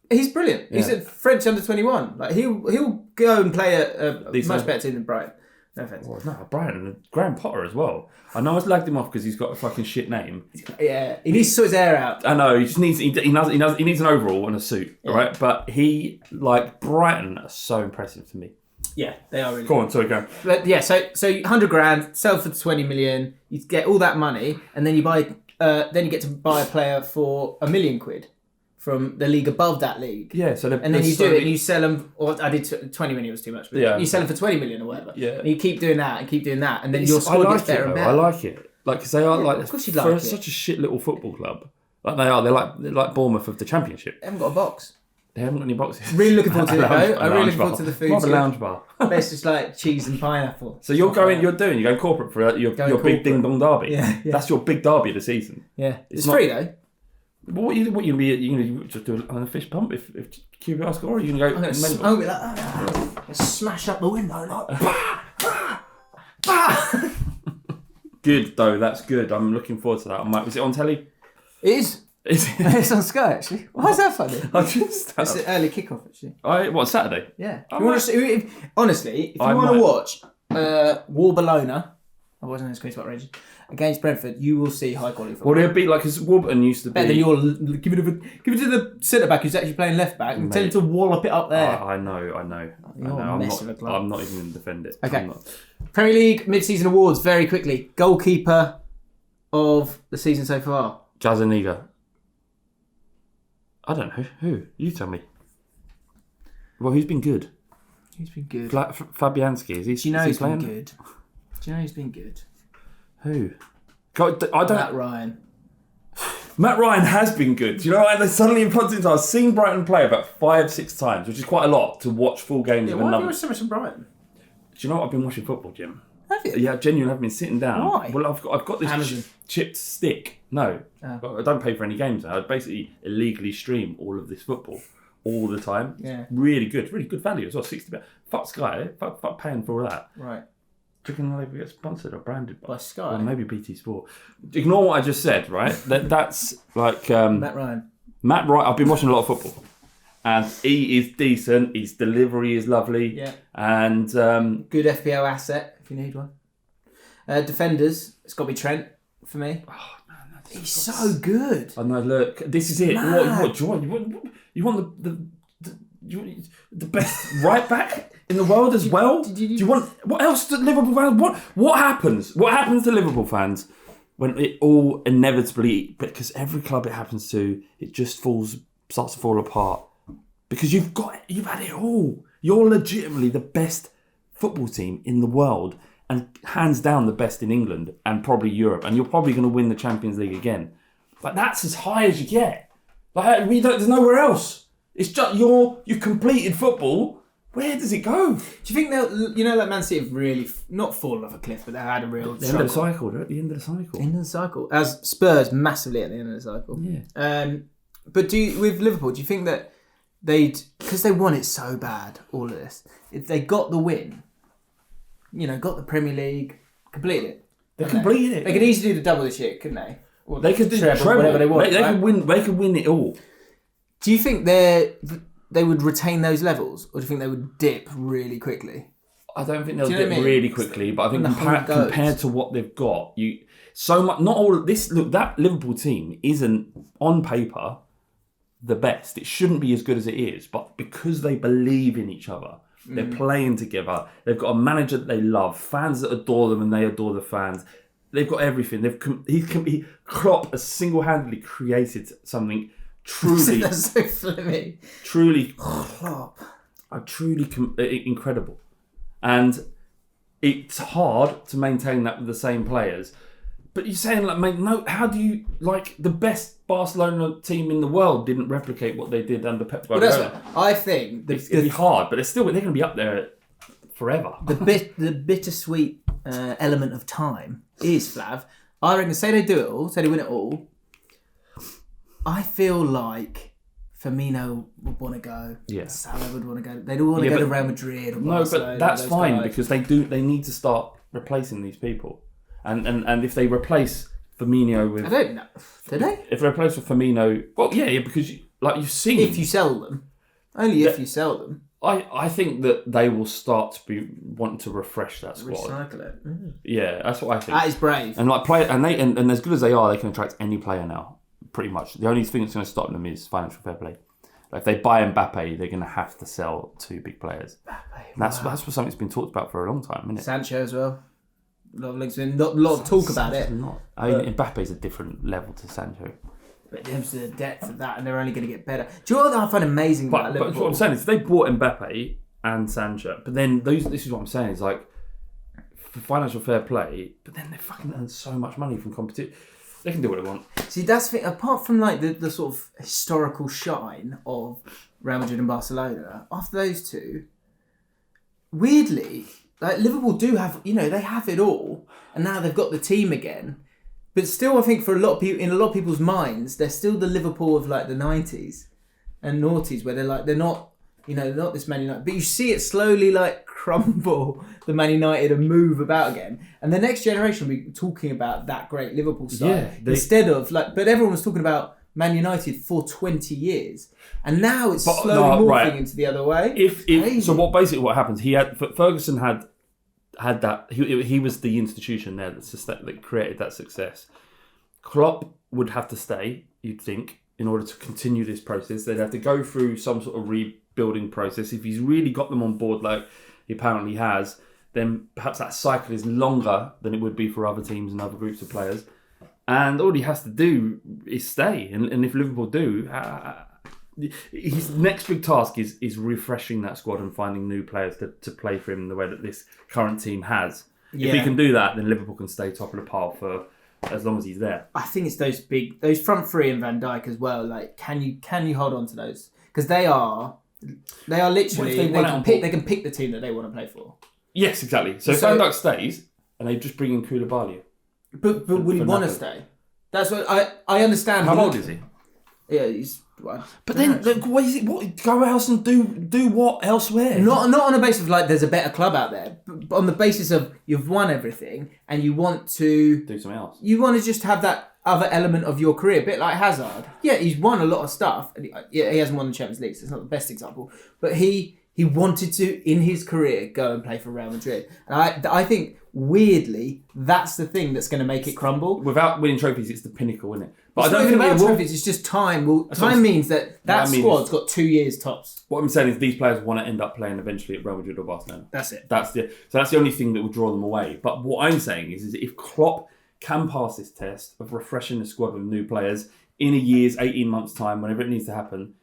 He's brilliant. Yeah. He's a French under-21. Like he'll go and play at a much better team than Brighton. No offense. Well, no, Brighton, Graham Potter as well. I know I slagged him off because he's got a fucking shit name. Yeah, he needs to sort his hair out. I know, he just needs, he needs an overall and a suit, right? But Brighton are so impressive to me. Yeah, they are really Go on, sorry, go on. But yeah, so 100 grand, sell for 20 million, you get all that money, and then you buy, then you get to buy a player for £1 million from the league above that league. Yeah, so and then you do it and you sell them, or I did 20 million was too much, but you sell them for 20 million or whatever. Yeah. And you keep doing that, and then your squad gets better and better. I like it. Like, because they are of course you'd like it. such a shit little football club. Like they are, they're like Bournemouth of the Championship. They haven't got a box. They haven't got any boxes. Really looking forward to it though. I'm really looking forward to the food. More of a lounge bar. It's just like cheese and pineapple. So you're going corporate for your big ding dong derby. Yeah. That's your big derby of the season. Yeah, it's free though. But what you gonna be? You gonna just do it on a fist pump if QPR score? Or are you gonna go? I'm gonna smoke it like that. Smash up the window like. Bah, bah, bah. Good though. That's good. I'm looking forward to that. Is it on telly? It is. It's on Sky actually. Why is that funny? It's an early kickoff actually. What, Saturday? Yeah. Honestly, if you want to watch Warbalona, I wasn't in Queen's Park Rangers, against Brentford, you will see high quality football. Well, it'd be like, because Warburton used to be. Better than you'll give it to the centre back who's actually playing left back and tell him to wallop it up there. I know. I'm not even going to defend it. Okay. Premier League mid-season awards very quickly. Goalkeeper of the season so far. Jazaniga. I don't know. Who? You tell me. Well, who's been good? Who's been good? Fabianski. Is he? Do you know who's been good? Do you know who's been good? Who? God, I don't. Matt Ryan. Matt Ryan has been good. Do you know? They suddenly in front of I've seen Brighton play about 5-6 times, which is quite a lot to watch full games of a Why have number. you watched so much of Brighton? Do you know what? I've been watching football, Jim. Have you? Yeah, genuinely, I've been sitting down. Why? Well, I've got this chipped stick. No, I don't pay for any games now. I basically illegally stream all of this football all the time. Yeah. Really good value as well. 60. Fuck Sky. Fuck paying for all that. Right. Chicken Live get sponsored or branded by Sky, or maybe BT Sport. Ignore what I just said, right? That's like Matt Ryan. Matt Ryan. I've been watching a lot of football, and he is decent. His delivery is lovely. Yeah. And good FPL asset if you need one. Defenders, it's got to be Trent for me. Oh man, he's so good. I know. Look, this is it. What do you want? You want the best right back in the world as well? Do you want what else? Do Liverpool fans? What happens? What happens to Liverpool fans when it all inevitably? Because every club it happens to, it just starts to fall apart. Because you've had it all. You're legitimately the best football team in the world, and hands down the best in England and probably Europe. And you're probably going to win the Champions League again. Like that's as high as you get. Like there's nowhere else. It's just you completed football. Where does it go? Do you think they'll, like Man City have really not fallen off a cliff, but they've had a real the end of the cycle? They're at the end of the cycle. End of the cycle. As Spurs massively at the end of the cycle. Yeah. But with Liverpool, do you think that because they want it so bad, all of this, if they got the win, got the Premier League, completed it. They completed it. They could easily do the double this year, couldn't they? Or they could do the treble, whatever they want. They could win it all. Do you think they would retain those levels, or do you think they would dip really quickly? I don't think they'll dip really quickly, but I think compared to what they've got, not all of this. Look, that Liverpool team isn't on paper the best. It shouldn't be as good as it is, but because they believe in each other, they're playing together. They've got a manager that they love, fans that adore them, and they adore the fans. They've got everything. Klopp has single-handedly created something truly. That's so funny. Truly, Klopp. Incredible, and it's hard to maintain that with the same players. But you're saying how do you the best Barcelona team in the world didn't replicate what they did under Pep Guardiola? Well, that's what I think. It's going to be hard, but they're going to be up there forever. The bittersweet element of time is Flav. I reckon, say they do it all, say they win it all. I feel like Firmino would want to go. Yeah. Salah would want to go. They'd all want to go to Real Madrid. Or but that's fine because they need to start replacing these people. And if they replace Firmino with... I don't know. Do they? If they replace with Firmino... Well, yeah, because you've seen... If you sell them. Only if you sell them. I think that they will start to be wanting to refresh that squad. Recycle it. Mm. Yeah, that's what I think. That is brave. And like play, and as good as they are, they can attract any player now. Pretty much. The only thing that's going to stop them is financial fair play. Like if they buy Mbappe, they're going to have to sell 2 big players. That's something that's been talked about for a long time, isn't it? Sancho as well. A lot of links in. Not a lot of talk about it. Not. I mean, Mbappe's a different level to Sancho. But in terms of the depth of that, and they're only going to get better. Do you know what I find amazing about Liverpool? But what I'm saying is, they bought Mbappe and Sancho, but then this is what I'm saying is like for financial fair play, but then they fucking earn so much money from competition. They can do what they want. See, that's the thing. Apart from like the sort of historical shine of Real Madrid and Barcelona, after those two, weirdly, like Liverpool do have, they have it all, and now they've got the team again. But still, I think for a lot of people, in a lot of people's minds, they're still the Liverpool of like the 90s and noughties, where they're not, they're not this Man United. But you see it slowly like crumble, the Man United, and move about again. And the next generation will be talking about that great Liverpool style instead of like. But everyone was talking about Man United for 20 years, and now it's slowly morphing into the other way. So what happens? Ferguson had that. He was the institution there that created that success. Klopp would have to stay, you'd think, in order to continue this process. They'd have to go through some sort of rebuilding process. If he's really got them on board like he apparently has, then perhaps that cycle is longer than it would be for other teams and other groups of players. And all he has to do is stay. And if Liverpool do, his next big task is refreshing that squad and finding new players to play for him the way that this current team has. Yeah. If he can do that, then Liverpool can stay top of the pile for as long as he's there. I think it's those front three and Van Dijk as well. Like, can you hold on to those? Because they are literally they can pick the team that they want to play for. Yes, exactly. So if Van Dijk stays and they just bring in Koulibaly. But will he want to stay? That's what I understand. How old is he? Yeah, he's. Well, but then, what is it? What go else and do what elsewhere? Not on the basis of like there's a better club out there, but on the basis of you've won everything and you want to do something else. You want to just have that other element of your career, a bit like Hazard. Yeah, he's won a lot of stuff. Yeah, he hasn't won the Champions League, so it's not the best example. But he wanted to in his career go and play for Real Madrid, and I think weirdly that's the thing that's going to make it crumble. Without winning trophies, it's the pinnacle, isn't it? But I don't think about trophies. It's just time. Well, time means that squad's got 2 years tops. What I'm saying is these players want to end up playing eventually at Real Madrid or Barcelona. That's it. So that's the only thing that will draw them away. But what I'm saying is if Klopp can pass this test of refreshing the squad with new players in a year's 18 months' time, whenever it needs to happen,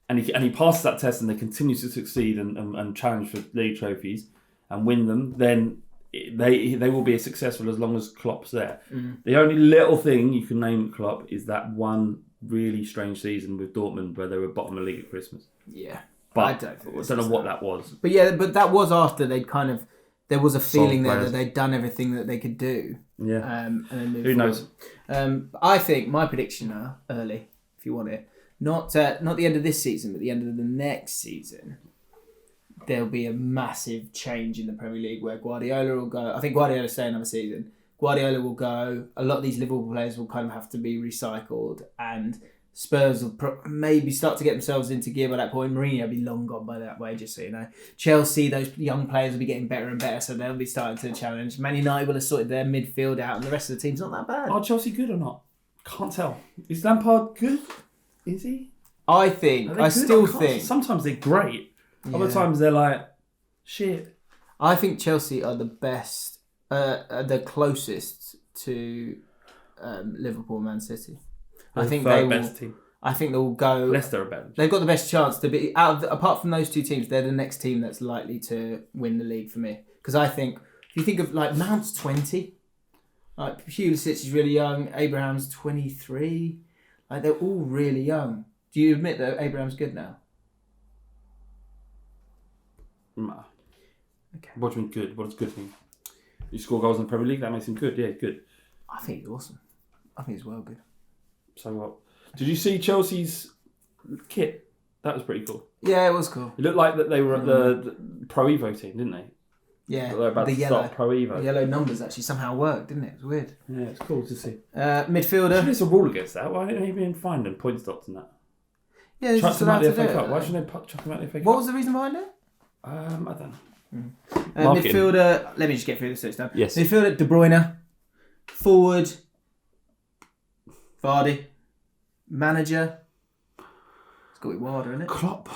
and he passes that test and they continue to succeed and challenge for league trophies and win them, then they will be as successful as long as Klopp's there. Mm. The only little thing you can name at Klopp is that one really strange season with Dortmund where they were bottom of the league at Christmas. Yeah. But I don't know what that was. But that was after they'd kind of... There was a feeling there that they'd done everything that they could do. Yeah. And then who knows? I think my prediction now, early, if you want it, not the end of this season, but the end of the next season, there'll be a massive change in the Premier League where Guardiola will go. I think Guardiola will stay another season. Guardiola will go. A lot of these Liverpool players will kind of have to be recycled, and Spurs will maybe start to get themselves into gear by that point. Mourinho will be long gone by that way, just so you know. Chelsea, those young players will be getting better and better, so they'll be starting to challenge. Man United will have sorted their midfield out, and the rest of the team's not that bad. Are Chelsea good or not? Can't tell. Is Lampard good? Is he? I still think. Sometimes they're great. Yeah. Other times they're like, shit. I think Chelsea are the best, the closest to Liverpool and Man City. I think they will. Best team. I think they'll go. Leicester are better. They've got the best chance to be apart from those two teams. They're the next team that's likely to win the league for me. Because I think if you think of like Mount's 20, like Pulisic is really young. Abraham's 23. Like they're all really young. Do you admit that Abraham's good now? Nah. Okay. What do you mean good? What does good mean? You score goals in the Premier League, that makes him good. Yeah, good. I think he's awesome. I think he's well good. So what? Did you see Chelsea's kit? That was pretty cool. Yeah, it was cool. It looked like that they were at the Pro Evo team, didn't they? Yeah, they were about to start Pro Evo. The yellow numbers actually somehow worked, didn't it? It was weird. Yeah, it's cool to see. Midfielder. There's a rule against that. Why don't they even find them point stops and that? Yeah, they're just allowed to do it. Why shouldn't they chuck them out the FA Cup? What was the reason behind it? I don't know. Midfielder. Let me just get through this list now. Yes. Midfielder De Bruyne. Forward. Vardy. Manager. It's got to be Wilder, isn't it? Klopp.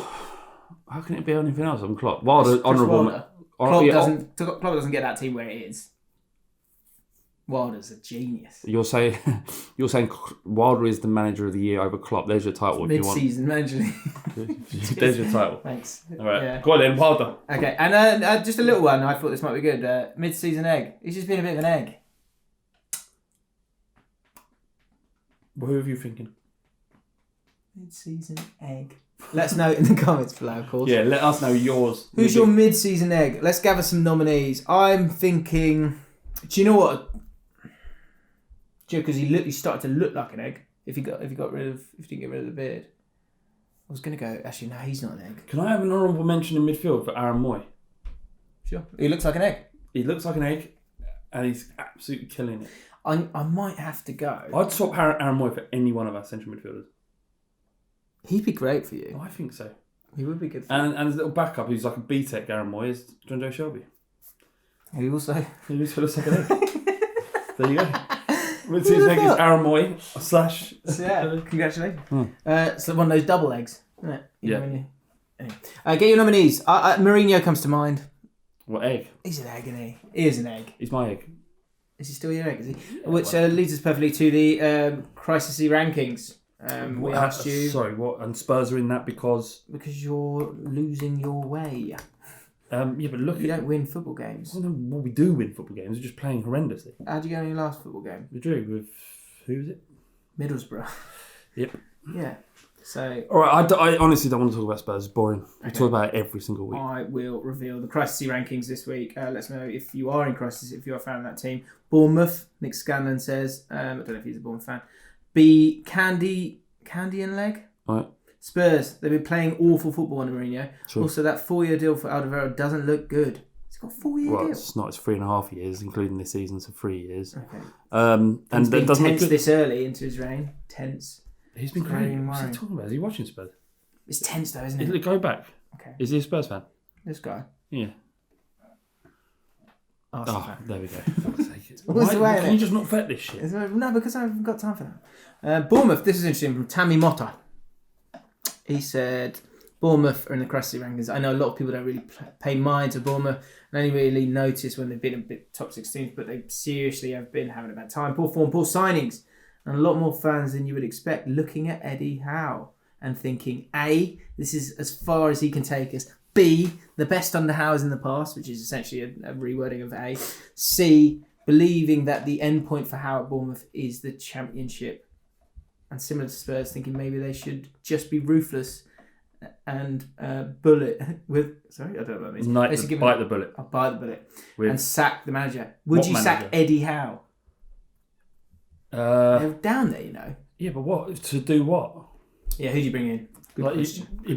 How can it be anything else? I'm Klopp. Wilder, Chris honourable. Wilder. Klopp doesn't get that team where it is. Wilder's a genius. You're saying Wilder is the manager of the year over Klopp. There's your title if you want. Mid-season manager. There's your title. Thanks. All right. Yeah. Go on then, Wilder. Okay, and just a little one. I thought this might be good. Mid-season egg. He's just been a bit of an egg. Well, who are you thinking? Mid-season egg. Let us know in the comments below, of course. Yeah, let us know yours. Who's your mid-season egg? Let's gather some nominees. I'm thinking. Do you know what? Because he started to look like an egg. If he didn't get rid of the beard, I was gonna go. Actually, no, he's not an egg. Can I have an honourable mention in midfield for Aaron Moy? Sure. He looks like an egg. He looks like an egg, and he's absolutely killing it. I might have to go. I'd swap Aaron Moy for any one of our central midfielders. He'd be great for you. Oh, I think so. He would be good for and his little backup, who's like a B-Tech Aaron Moy, is John Joe Shelby. you. He also looks like an egg. There you go. Mid-season egg is Aaron Moy / So, yeah, congratulations. So one of those double eggs, isn't it? Anyway. Get your nominees. Mourinho comes to mind. What egg? He's an egg, isn't he? He is an egg. He's my egg. Is he still your egg? Is he? Yeah, which leads us perfectly to the crisis rankings. We asked you. Sorry, what? And Spurs are in that because you're losing your way. Yeah, but look, you don't win football games. Well, we do win football games. We're just playing horrendously. How did you go in your last football game? We drew with who was it? Middlesbrough. Yep. Yeah. So. All right. I honestly don't want to talk about Spurs. It's boring. We talk about it every single week. I will reveal the crisis rankings this week. Let us know if you are in crisis, if you are a fan of that team. Bournemouth. Nick Scanlon says. I don't know if he's a Bournemouth fan. B. Candy and Leg. All right. Spurs, they've been playing awful football under Mourinho. Sure. Also, that 4-year deal for Alderweireld doesn't look good. He's got a 4-year deal. Well, it's not. It's 3.5 years, including this season, so 3 years. Okay. And he's been doesn't tense look good. this early into his reign. Tense. He's been great. What's he talking about? Is he watching Spurs? It's tense though, isn't it? Go back. Okay. Is he a Spurs fan? This guy. Yeah. Arsenal there we go. Why can you just not vet this shit? No, because I haven't got time for that. Bournemouth, this is interesting, from Tammy Motta. He said, Bournemouth are in the crisis rankings. I know a lot of people don't really pay mind to Bournemouth and only really notice when they've been a bit top 16s, but they seriously have been having a bad time. Poor form, poor signings, and a lot more fans than you would expect looking at Eddie Howe and thinking, A, this is as far as he can take us. B, the best under Howe's in the past, which is essentially a rewording of A. C, believing that the end point for Howe at Bournemouth is the Championship. And similar to Spurs, thinking maybe they should just be ruthless and bullet with... Sorry, I don't know what that means. Bite the bullet. I'll bite the bullet. And sack the manager. Would you sack Eddie Howe? They're down there, you know. Yeah, but what? To do what? Yeah, who do you bring in?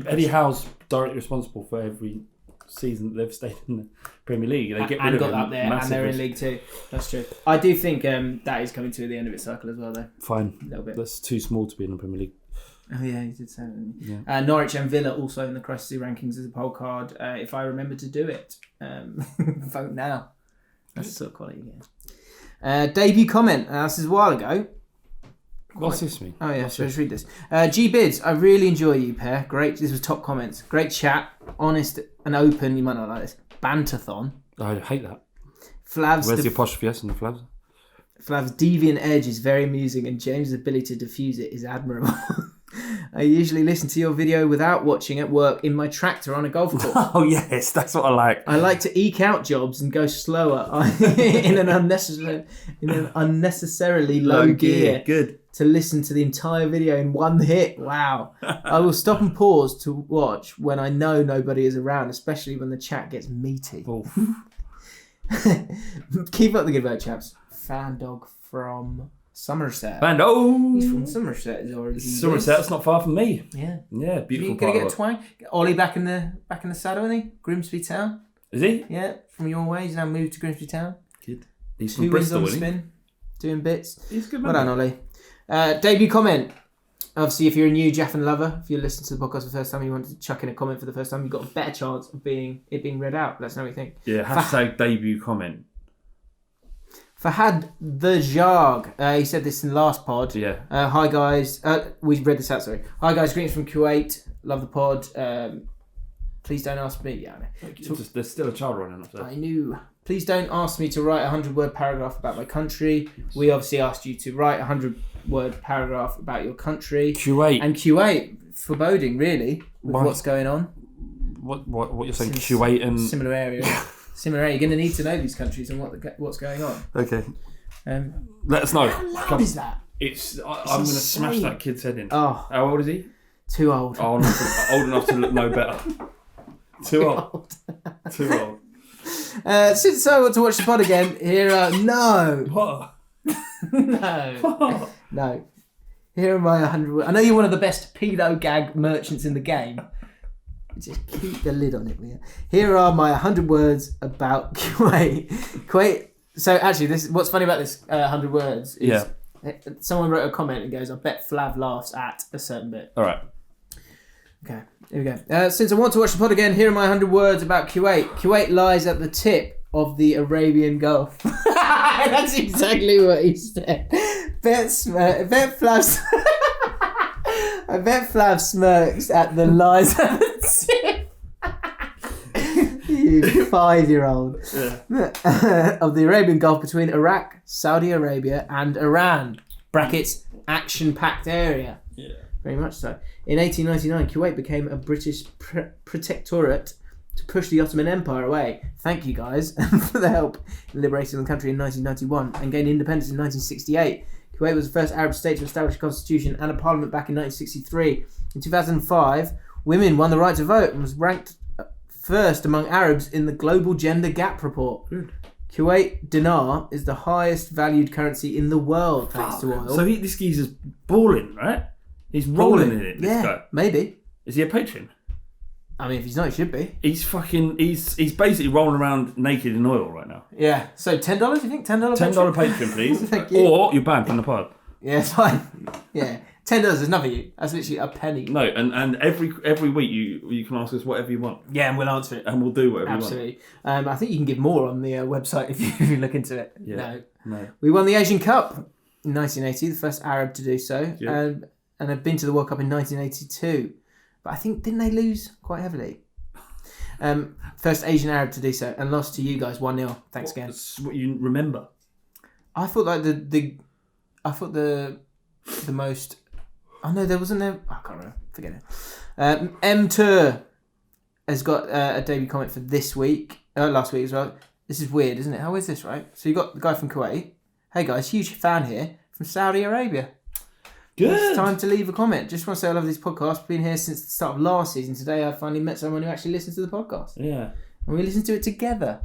Eddie Howe's directly responsible for every season that they've stayed in the Premier League. They get rid of him up there, and they're in League 2. That's true. I do think that is coming to the end of its cycle as well, though. Fine. A little bit. That's too small to be in the Premier League. Oh yeah, you did say that, didn't you? Yeah. Norwich and Villa also in the crisis rankings as a poll card. If I remember to do it, vote now. That's the sort of quality again. Debut comment. This is a while ago. What's this mean? Oh yeah, so let's read this. G Bids, I really enjoy you pair. Great. This was top comments. Great chat, honest and open. You might not like this. Bantathon. I hate that. Flav's Where's the apostrophe S in the Flavs? Flav's deviant edge is very amusing, and James's ability to diffuse it is admirable. I usually listen to your video without watching at work in my tractor on a golf course. Oh yes, that's what I like. I like to eke out jobs and go slower in an unnecessarily low gear. Good. To listen to the entire video in one hit. Wow. I will stop and pause to watch when I know nobody is around, especially when the chat gets meaty. Keep up the good work, chaps. Fan dog from Somerset. He's from Somerset. Somerset's not far from me. Yeah. Yeah, beautiful. You're gonna get a twang. Ollie back in the saddle, isn't he? Grimsby Town. Is he? Yeah, from your way. He's now moved to Grimsby Town. Good. He's 2 from wins Bristol, on isn't he? spin, doing bits. He's a good Well man. done, Ollie. Debut comment. Obviously, if you're a new Jaffin lover, if you're listening to the podcast for the first time, you want to chuck in a comment for the first time, you've got a better chance of being read out. Let us know what you think. Yeah, hashtag debut comment. Fahad the Jarg, he said this in the last pod. Yeah. Hi guys, we read this out. Sorry. Hi guys, greetings from Kuwait. Love the pod. Please don't ask me. Yeah, there's still a child running up there. I knew. Please don't ask me to write a 100-word paragraph about my country. We obviously asked you to write a 100-word paragraph about your country. Kuwait. And Kuwait, foreboding really with what's going on. What you're saying? Kuwait and similar area. Similar area. You're going to need to know these countries and what's going on. Okay. Let us know. How loud is that? I'm going to smash that kid's head in. Oh. How old is he? Too old. Oh, old enough to look no better. Too old. Too old. Since I want to watch the pod again, here are... No. What? No. What? No. Here are my 100 words. I know you're one of the best pedo gag merchants in the game. Just keep the lid on it, will you? Here are my 100 words about Kuwait. Kuwait. So actually, what's funny about this 100 words is someone wrote a comment and goes, I bet Flav laughs at a certain bit. All right. Okay, here we go. Since I want to watch the pod again, here are my 100 words about Kuwait. Kuwait lies at the tip of the Arabian Gulf. That's exactly what he said. I bet Flav smirks at the lies at the tip. You 5-year-old. Yeah. Of the Arabian Gulf between Iraq, Saudi Arabia and Iran. Brackets, action-packed area. Yeah. Very much so. In 1899, Kuwait became a British protectorate to push the Ottoman Empire away. Thank you guys for the help in liberating the country in 1991 and gained independence in 1968. Kuwait was the first Arab state to establish a constitution and a parliament back in 1963. In 2005, women won the right to vote and was ranked first among Arabs in the Global Gender Gap Report. Good. Kuwait dinar is the highest valued currency in the world thanks to oil. So this geezer's balling, right? He's rolling in it, this guy. Maybe. Is he a patron? I mean, if he's not, he should be. He's basically rolling around naked in oil right now. Yeah. So $10, you think? $10 $10 patron, please. Thank you. Or you're banned from the pod. Yeah, fine. Yeah. $10 is nothing. That's literally a penny. No, and every week you can ask us whatever you want. Yeah, and we'll answer it. And we'll do whatever Absolutely. You want. I think you can give more on the website if you look into it. Yeah. No. We won the Asian Cup in 1980, the first Arab to do so. Yeah. And I've been to the World Cup in 1982. But I think, didn't they lose quite heavily? First Asian Arab to do so. And lost to you guys 1-0. Thanks again. That's what you remember. I thought like the most... Oh no, there wasn't there... I can't remember. Forget it. M Tour has got a debut comment for this week. Last week as well. This is weird, isn't it? How is this, right? So you got the guy from Kuwait. Hey guys, huge fan here from Saudi Arabia. Good. It's time to leave a comment. Just want to say I love this podcast. Been here since the start of last season. Today I finally met someone who actually listens to the podcast. Yeah. And we listened to it together.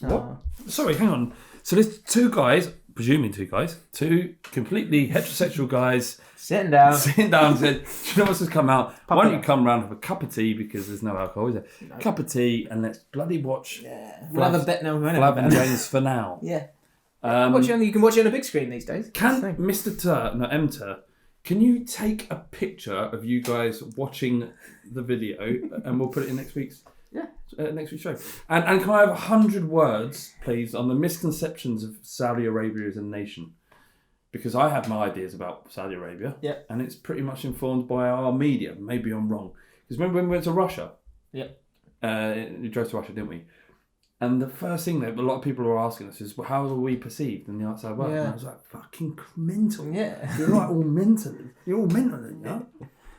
What? Sorry, hang on. So there's two guys, two completely heterosexual guys sitting down and said, do you know what's just come out? Why don't you come round and have a cup of tea, because there's no alcohol, is there? No. Cup of tii, and let's bloody watch We'll have a bet now. Flav and James for now. Yeah. You can watch it on a big screen these days. Can M Tur, can you take a picture of you guys watching the video and we'll put it in next week's show? And can I have 100 words, please, on the misconceptions of Saudi Arabia as a nation? Because I have my ideas about Saudi Arabia, and it's pretty much informed by our media. Maybe I'm wrong. Because remember when we went to Russia? Yeah. We drove to Russia, didn't we? And the first thing that a lot of people are asking us is, well, how are we perceived in the outside world? Yeah. And I was like, fucking mental. Yeah. You're like all mental. You're all mental, you know?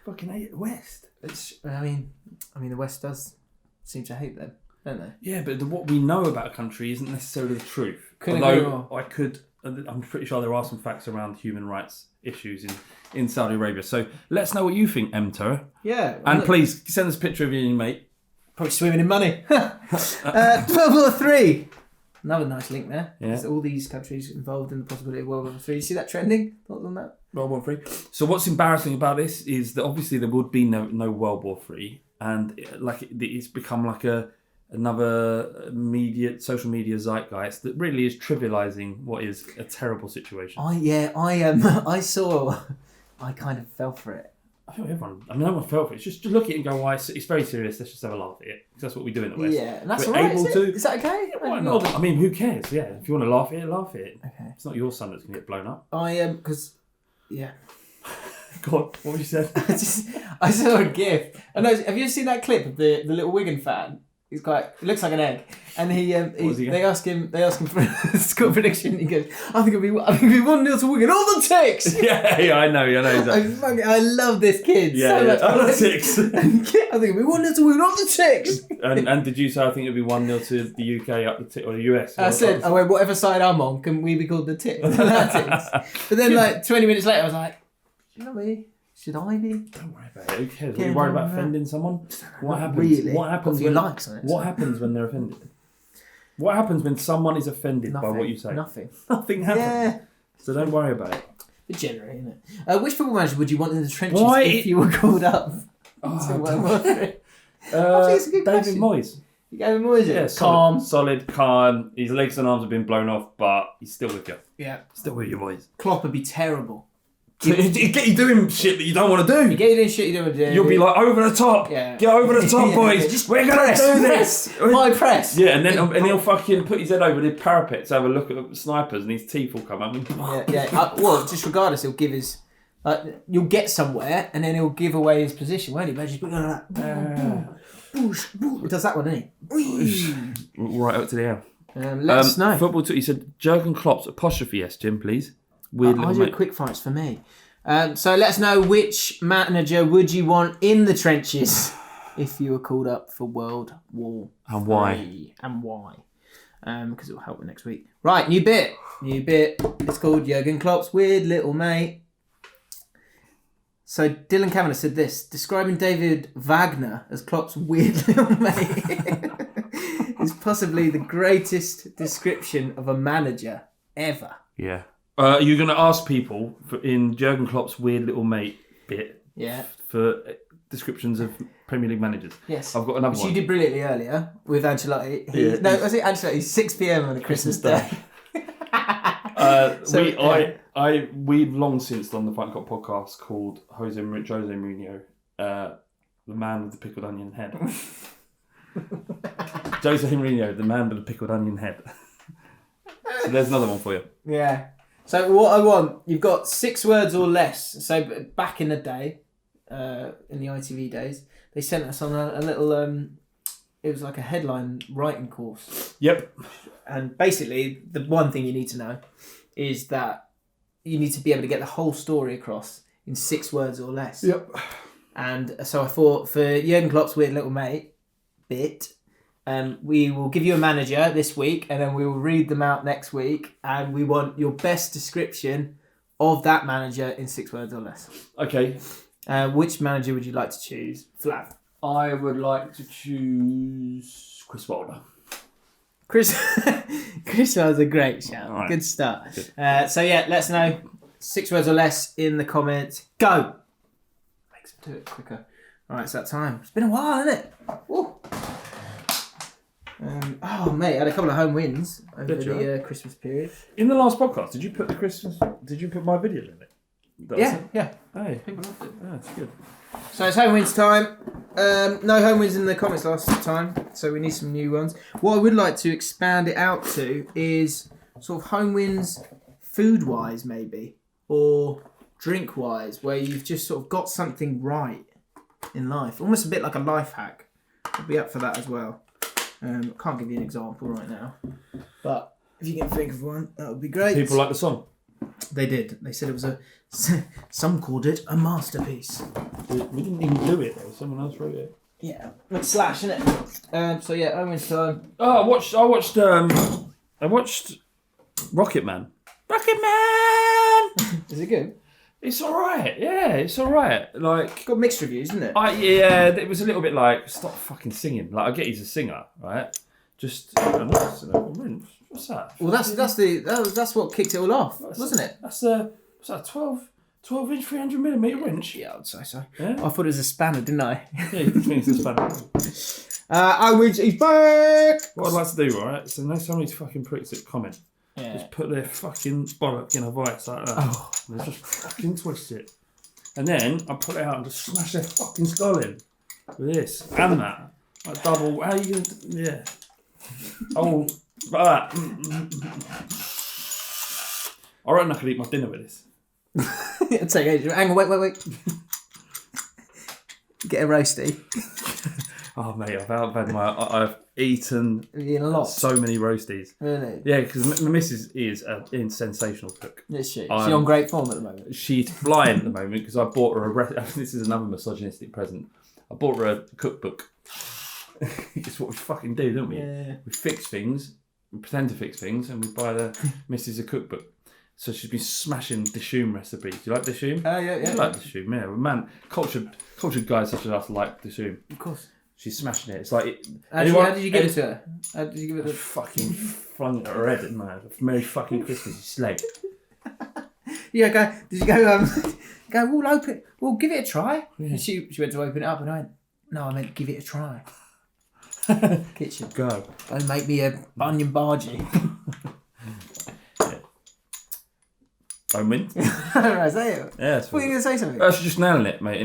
Fucking hate the West. I mean, the West does seem to hate them, don't they? Yeah, but what we know about a country isn't necessarily the truth. I'm pretty sure there are some facts around human rights issues in Saudi Arabia. So let's know what you think, M Tur. Yeah. And please send us a picture of you and your mate. Probably swimming in money. 12-3. Another nice link there. Yeah. There's all these countries involved in the possibility of World War III. You see that trending? Thoughts on that? World War III. So what's embarrassing about this is that obviously there would be no World War III, and it's become like another social media zeitgeist that really is trivialising what is a terrible situation. I saw I kind of fell for it. I think everyone. I mean, no one fell for it. Just look at it and go, "Why? It's very serious. Let's just have a laugh at it." Because that's what we do in the West. Yeah, and that's We're all right. able to. Is that okay? Why not? I mean, who cares? Yeah, if you want to laugh at it, laugh at it. Okay. It's not your son that's going to get blown up. I am because, yeah. Go on. What you said? I saw a GIF. I know. Have you seen that clip of the little Wigan fan? He's got. It looks like an egg, and they ask him for a score prediction. He goes, "I think it'll be 1-0 to Wigan. All the ticks." yeah, I know. Exactly. I love this kid so much. All the ticks. I think it'll be 1-0 to Wigan. All the ticks. and did you say I think it'll be 1-0 to the UK up the tick or the US? I went, whatever side I'm on, can we be called the ticks? But then, like 20 minutes later, I was like, "You know me." Should I be? Don't worry about it. Who cares? Are you worried about offending someone? What happens? Really? What happens? What happens when they're offended? What happens when someone is offended by what you say? Nothing. Nothing happens. Yeah. So don't worry about it. But generally, isn't it? Which football manager would you want in the trenches if you were called up? It's a good David question. Moyes. You gave him Moyes? Yeah, solid, calm. His legs and arms have been blown off, but he's still with you. Yeah. Still with you, boys. Klopp would be terrible. He'd get you doing shit that you don't want to do. You get you doing shit you don't want to do. You'll be like, over the top. Yeah. Get over the top, boys. We're going to do this. My press. Yeah, and then he'll fucking put his head over the parapet to have a look at snipers and his teeth will come out. Yeah. Well, just regardless, he'll give his... you'll get somewhere and then he'll give away his position, won't he? But just he does that one, doesn't he? Right up to the air. Let us know. Football he said, Jurgen Klopp's apostrophe yes, Jim, please. Weird I'll do a quick fires for me. So let us know which manager would you want in the trenches if you were called up for World War and why? Because it will help with next week. Right, new bit. It's called Jurgen Klopp's Weird Little Mate. So Dylan Kavanagh said this, describing David Wagner as Klopp's weird little mate is possibly the greatest description of a manager ever. Yeah. You're going to ask people in Jurgen Klopp's weird little mate bit for descriptions of Premier League managers. Yes. I've got another one. You did brilliantly earlier with Ancelotti. Was it Ancelotti? 6 p.m. on a Christmas day. We've long since done the Fight Cop podcast called Jose Mourinho, the man with the pickled onion head. Jose Mourinho, the man with the pickled onion head. So there's another one for you. Yeah. So what I want, you've got 6 words or less. So back in the day, in the ITV days, they sent us on a little, it was like a headline writing course. Yep. And basically, the one thing you need to know is that you need to be able to get the whole story across in 6 words or less. Yep. And so I thought for Jurgen Klopp's weird little mate bit, we will give you a manager this week and then we will read them out next week and we want your best description of that manager in 6 words or less. Okay. Which manager would you like to choose? Flav. I would like to choose Chris Wilder. Chris Wilder's a great shout. Right. Good start. Good. So yeah, let us know. 6 words or less in the comments. Go! Makes me do it quicker. Alright, it's that time. It's been a while, hasn't it? Woo. Mate, I had a couple of home wins over the Christmas period. In the last podcast, did you put my video in it? Yeah. Hey. People loved it. Yeah, it's good. So it's home wins time. No home wins in the comments last time, so we need some new ones. What I would like to expand it out to is sort of home wins food-wise maybe, or drink-wise, where you've just sort of got something right in life. Almost a bit like a life hack. I'd be up for that as well. Can't give you an example right now, but if you can think of one, that would be great. People like the song. They did. They said it was some called it a masterpiece. We didn't even do it though. Someone else wrote it. Yeah, with Slash, innit? So yeah, Owen's time. Oh, I watched Rocket Man. Rocket Man. Is it good? It's alright, yeah, it's alright. Like, got mixed reviews, isn't it? It was a little bit like, stop fucking singing. Like, I get he's a singer, right? Just, what's that? Well, that's what kicked it all off, wasn't it? That's a 12-inch 300mm winch. Yeah, I'd say so. Yeah? I thought it was a spanner, didn't I? Yeah, you think it's a spanner. He's back! What I'd like to do, right, so next time these fucking pricks that comment, just put their fucking bollock in a vice like that. Oh. And just fucking twist it. And then I pull it out and just smash their fucking skull in with this and that. Like double. How are you going to... Yeah. Oh, like that. I reckon I could eat my dinner with this. Hang on, wait. Get a roasty. Oh mate, I've eaten a lot. So many roasties. Really? Yeah, because my missus is a sensational cook. Is she? She's on great form at the moment. She's flying at the moment because I bought her this is another misogynistic present. I bought her a cookbook. It's what we fucking do, don't we? Yeah. We fix things, we pretend to fix things, and we buy the missus a cookbook. So she's been smashing dishoom recipes. Do you like dishoom? Yeah. I like dishoom, yeah. Man, cultured guys such as us like dishoom. Of course. She's smashing it. It's like... How did you give it to her? How did you give it to her? Fucking flung it at her head, didn't I? Merry fucking Christmas, you slag. Yeah, did you go, we'll give it a try? Yeah. And she went to open it up and I went, no, I meant give it a try. Kitchen. Go. Don't make me a bunion bargee. Home win. Right, say it. Yeah. What are you going to say something? She's just nailing it, mate.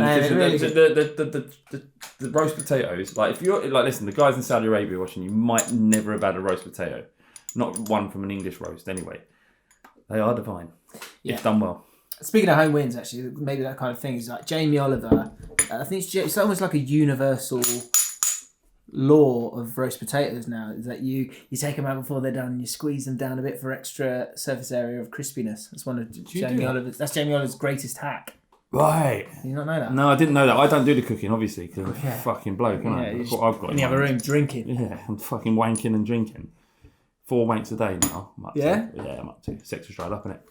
The roast potatoes, like if you're like, listen, the guys in Saudi Arabia watching, you might never have had a roast potato, not one from an English roast anyway. They are divine. Yeah. If done well. Speaking of home wins, actually, maybe that kind of thing is like Jamie Oliver. I think it's almost like a universal law of roast potatoes now, is that you take them out before they're done and you squeeze them down a bit for extra surface area of crispiness. That's one of Jamie Oliver's greatest hack. Right. Did you not know that? No, I didn't know that. I don't do the cooking, obviously, because I'm a fucking bloke, aren't I? That's what I've got in the other room drinking. Yeah, I'm fucking wanking and drinking. 4 wanks a day now. I'm up yeah? To. Yeah, I'm up to. Sex was dried up, innit?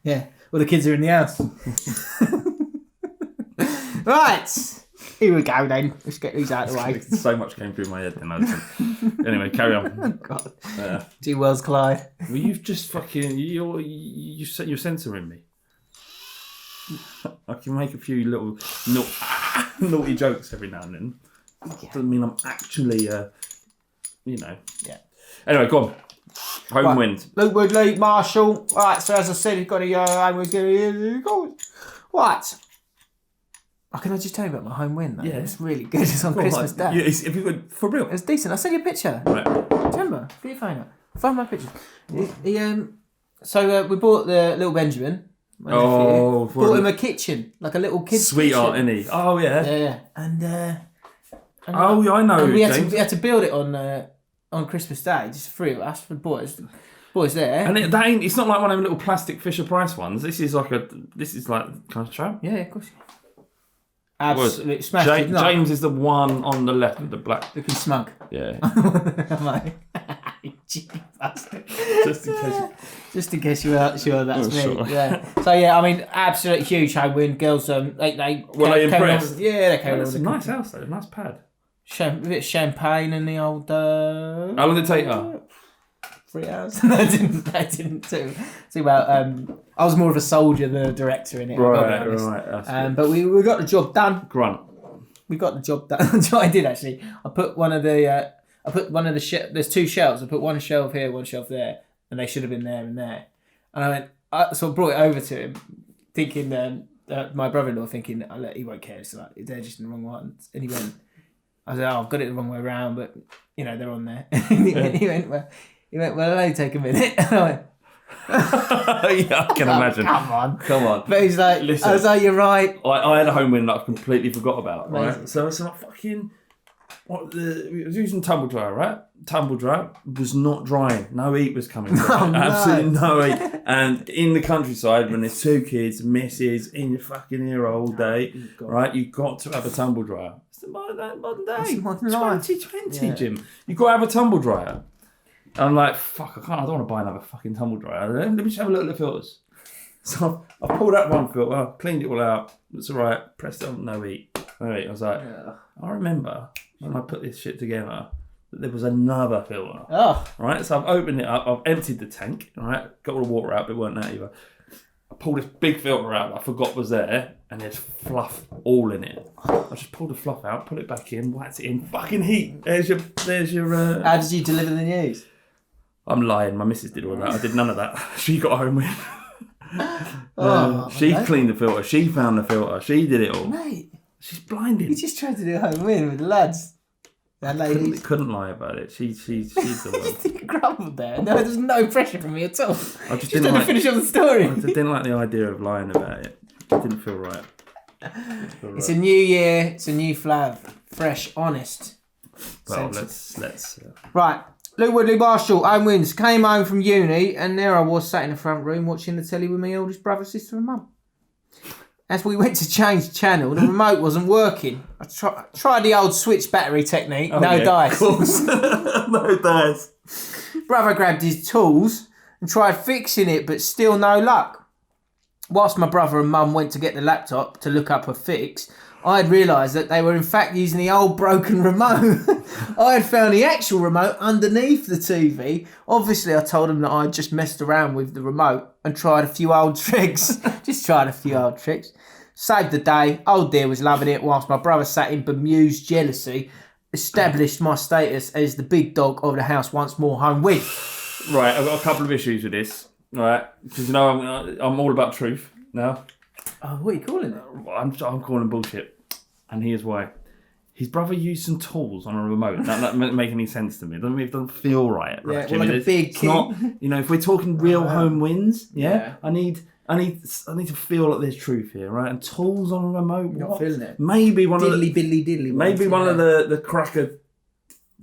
Yeah. Well, the kids are in the house. Right. Here we go then. Let's get these out of the way. So much came through my head then. Anyway, carry on. Oh, God. Two worlds collide. Well, you've just fucking... You're censoring me. I can make a few little naughty jokes every now and then. Doesn't mean I'm actually, Yeah. Anyway, go on. Home wins. Luke Woodley, Marshall. Right, so as I said, you've got a home win. What? Oh, can I just tell you about my home win, though? Yeah. It's really good. It's on Christmas Day. Yeah, if you could, for real. It's decent. I'll send you a picture. Right. Do you remember? Get your phone up. Find my picture. So we bought the little Benjamin. Bought him a kitchen, like a little kid's sweetheart, kitchen. isn't he? Oh, yeah. Yeah. And I know. And we had to build it on Christmas Day, just for us, for the boys. Boys there. And it's not like one of them little plastic Fisher Price ones. This is like, can I show? Yeah, of course. Absolutely smashed. James is the one on the left with the black. Looking smug. Yeah. I'm like, cheeky bastard. Just in case you weren't sure that's me. Sure. Yeah. So yeah, I mean, absolute huge home win. Girls, they were they impressed? They came. It's a nice house though, nice pad. A bit of champagne in the old. How long did it take her? 3 hours. I didn't too well. I was more of a soldier than a director in it. Right. But we got the job done. Grunt. We got the job done. That's what I did actually. I put one of the. There's 2 shelves. I put one shelf here, one shelf there, and they should have been there and there. And I went. So I brought it over to him, thinking my brother-in-law thinking he won't care. It's like they're just in the wrong ones. And he went. I said, I've got it the wrong way around, but they're on there. He went, well, it'll only take a minute. And I went, yeah, I can imagine. Come on. But he's like, listen, I was like, you're right. I had a home win that I completely forgot about, right? So it's like fucking... we was using tumble dryer, right? Tumble dryer was not drying. No heat was coming. Absolutely no heat. And in the countryside, when there's 2 kids, missus, in your fucking ear all day, right? You've got to have a tumble dryer. It's the modern day. It's 2020, Jim. You've got to have a tumble dryer. And I'm like, fuck, I don't want to buy another fucking tumble dryer. Let me just have a look at the filters. So I pulled out one filter, cleaned it all out. It's all right. Pressed it on, no heat. I was like, I remember when I put this shit together that there was another filter. Oh. Right, so I've opened it up, I've emptied the tank, right, got all the water out, but it weren't that either. I pulled this big filter out that I forgot was there, and there's fluff all in it. I just pulled the fluff out, put it back in, whacked it in, fucking heat. There's your How did you deliver the news? I'm lying, my missus did all that. I did none of that. She got home with. She cleaned the filter. She found the filter. She did it all. Mate, she's blinded. you just tried to do a home win with the lads. And ladies. Couldn't lie about it. She's the one. You grumbled there. No, there's no pressure from me at all. I just didn't finish on the story. I didn't like the idea of lying about it. It didn't feel right. It's a new year. It's a new Flav. Fresh, honest. Well, let's. Right. Luke Woodley Marshall, home wins. Came home from uni and there I was sat in the front room watching the telly with my oldest brother, sister and mum. As we went to change channel, the remote wasn't working. I tried the old switch battery technique. Dice. Of course. No dice. Brother grabbed his tools and tried fixing it, but still no luck. Whilst my brother and mum went to get the laptop to look up a fix, I had realised that they were in fact using the old broken remote. I had found the actual remote underneath the TV. Obviously, I told them that I'd just messed around with the remote and tried a few old tricks. Saved the day. Old dear was loving it, whilst my brother sat in bemused jealousy. Established my status as the big dog of the house once more, home win. Right, I've got a couple of issues with this. Right, because I'm all about truth now. Oh, what are you calling it? I'm calling bullshit. And here's why. His brother used some tools on a remote. That doesn't make any sense to me. It doesn't feel right. Yeah, Jimmy. like a big key. Not, if we're talking real home wins, I need to feel like there's truth here, right? And tools on a remote. You're not feeling it. Maybe one diddly. Maybe one of the cracker.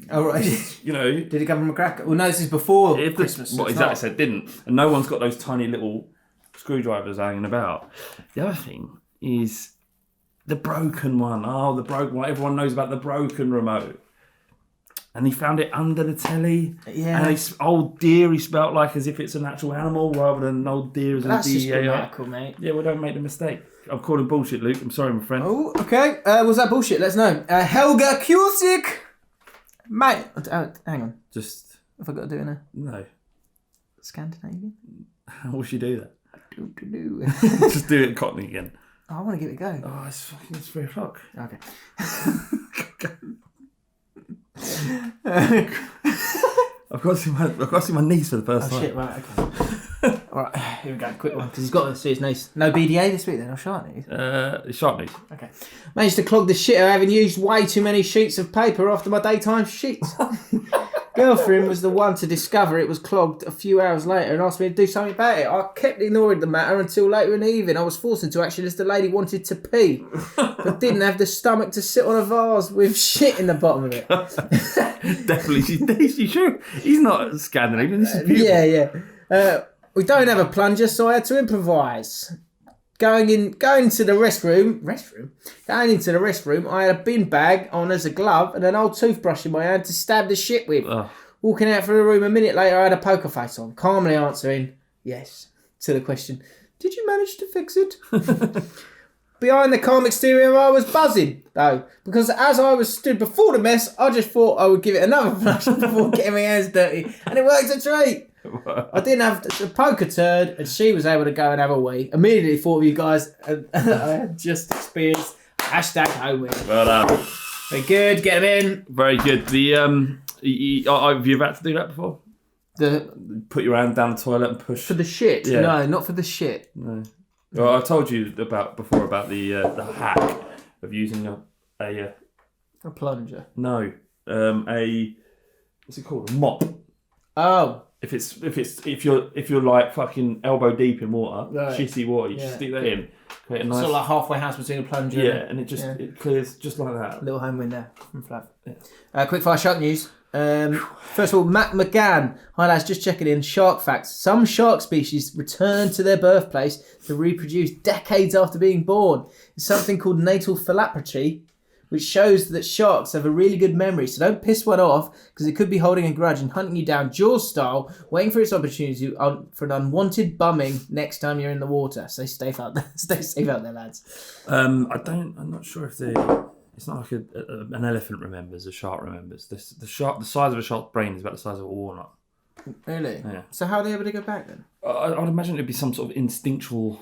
Oh right. Did it come from a cracker? Well, no, this is before Christmas. What exactly said didn't, and no one's got those tiny little screwdrivers hanging about. The other thing is. The broken one. Oh, the broken one. Everyone knows about the broken remote. And he found it under the telly. Yeah. And old dear he spelt like as if it's an actual animal rather than an old deer as That's a just D-E-A-R. grammatical, mate. Yeah, well, don't make the mistake. I'm calling bullshit, Luke. I'm sorry, my friend. Oh, okay. Was that bullshit? Let's know. Helga Kusik. Mate. Hang on. Just... Have I got to do it now? No. Scandinavian? How will she do that? Do. Just do it Cockney again. I want to give it a go. Oh, it's 3 o'clock. Okay. I've got to see my niece for the first time. Shit, right, okay. Alright, here we go, quick one, because he's got to see his niece. No BDA this week then, or shark news? Shark news. Okay. Managed to clog the shitter having used way too many sheets of paper after my daytime sheets. Girlfriend was the one to discover it was clogged a few hours later and asked me to do something about it. I kept ignoring the matter until later in the evening. I was forced into action as the lady wanted to pee, but didn't have the stomach to sit on a vase with shit in the bottom of it. Definitely, she's sure. He's not Scandinavian. This is beautiful. Yeah. We don't have a plunger, so I had to improvise. Going into the restroom, I had a bin bag on as a glove and an old toothbrush in my hand to stab the shit with. Ugh. Walking out from the room a minute later, I had a poker face on, calmly answering yes to the question, did you manage to fix it? Behind the calm exterior, I was buzzing, though, because as I was stood before the mess, I just thought I would give it another flush before getting my hands dirty, and it worked a treat. I didn't have a poker turd, and she was able to go and have a wee. Immediately thought of you guys, and I had just experienced #home win. Well done. Very good, get them in. Very good. The have you had to do that before? Put your hand down the toilet and push for the shit. Yeah. No, not for the shit. No. Well, I told you before about the hack of using a plunger. No, what's it called? A mop. Oh. If you're like fucking elbow deep in water, right. Shitty water, you just stick that in, create a nice. Sort of like halfway house between a plunger. Yeah, and it clears just like that. Little home win there from Flav. Yeah. Quick fire shark news. First of all, Matt McGann. Hi lads, just checking in. Shark facts. Some shark species return to their birthplace to reproduce decades after being born. It's something called natal philanthropy, which shows that sharks have a really good memory. So don't piss one off, because it could be holding a grudge and hunting you down Jaws style, waiting for its opportunity for an unwanted bumming next time you're in the water. So stay safe out there, lads. I'm not sure if it's not like an elephant remembers, a shark remembers. The size of a shark's brain is about the size of a walnut. Really? Yeah. So how are they able to go back then? I'd imagine it'd be some sort of instinctual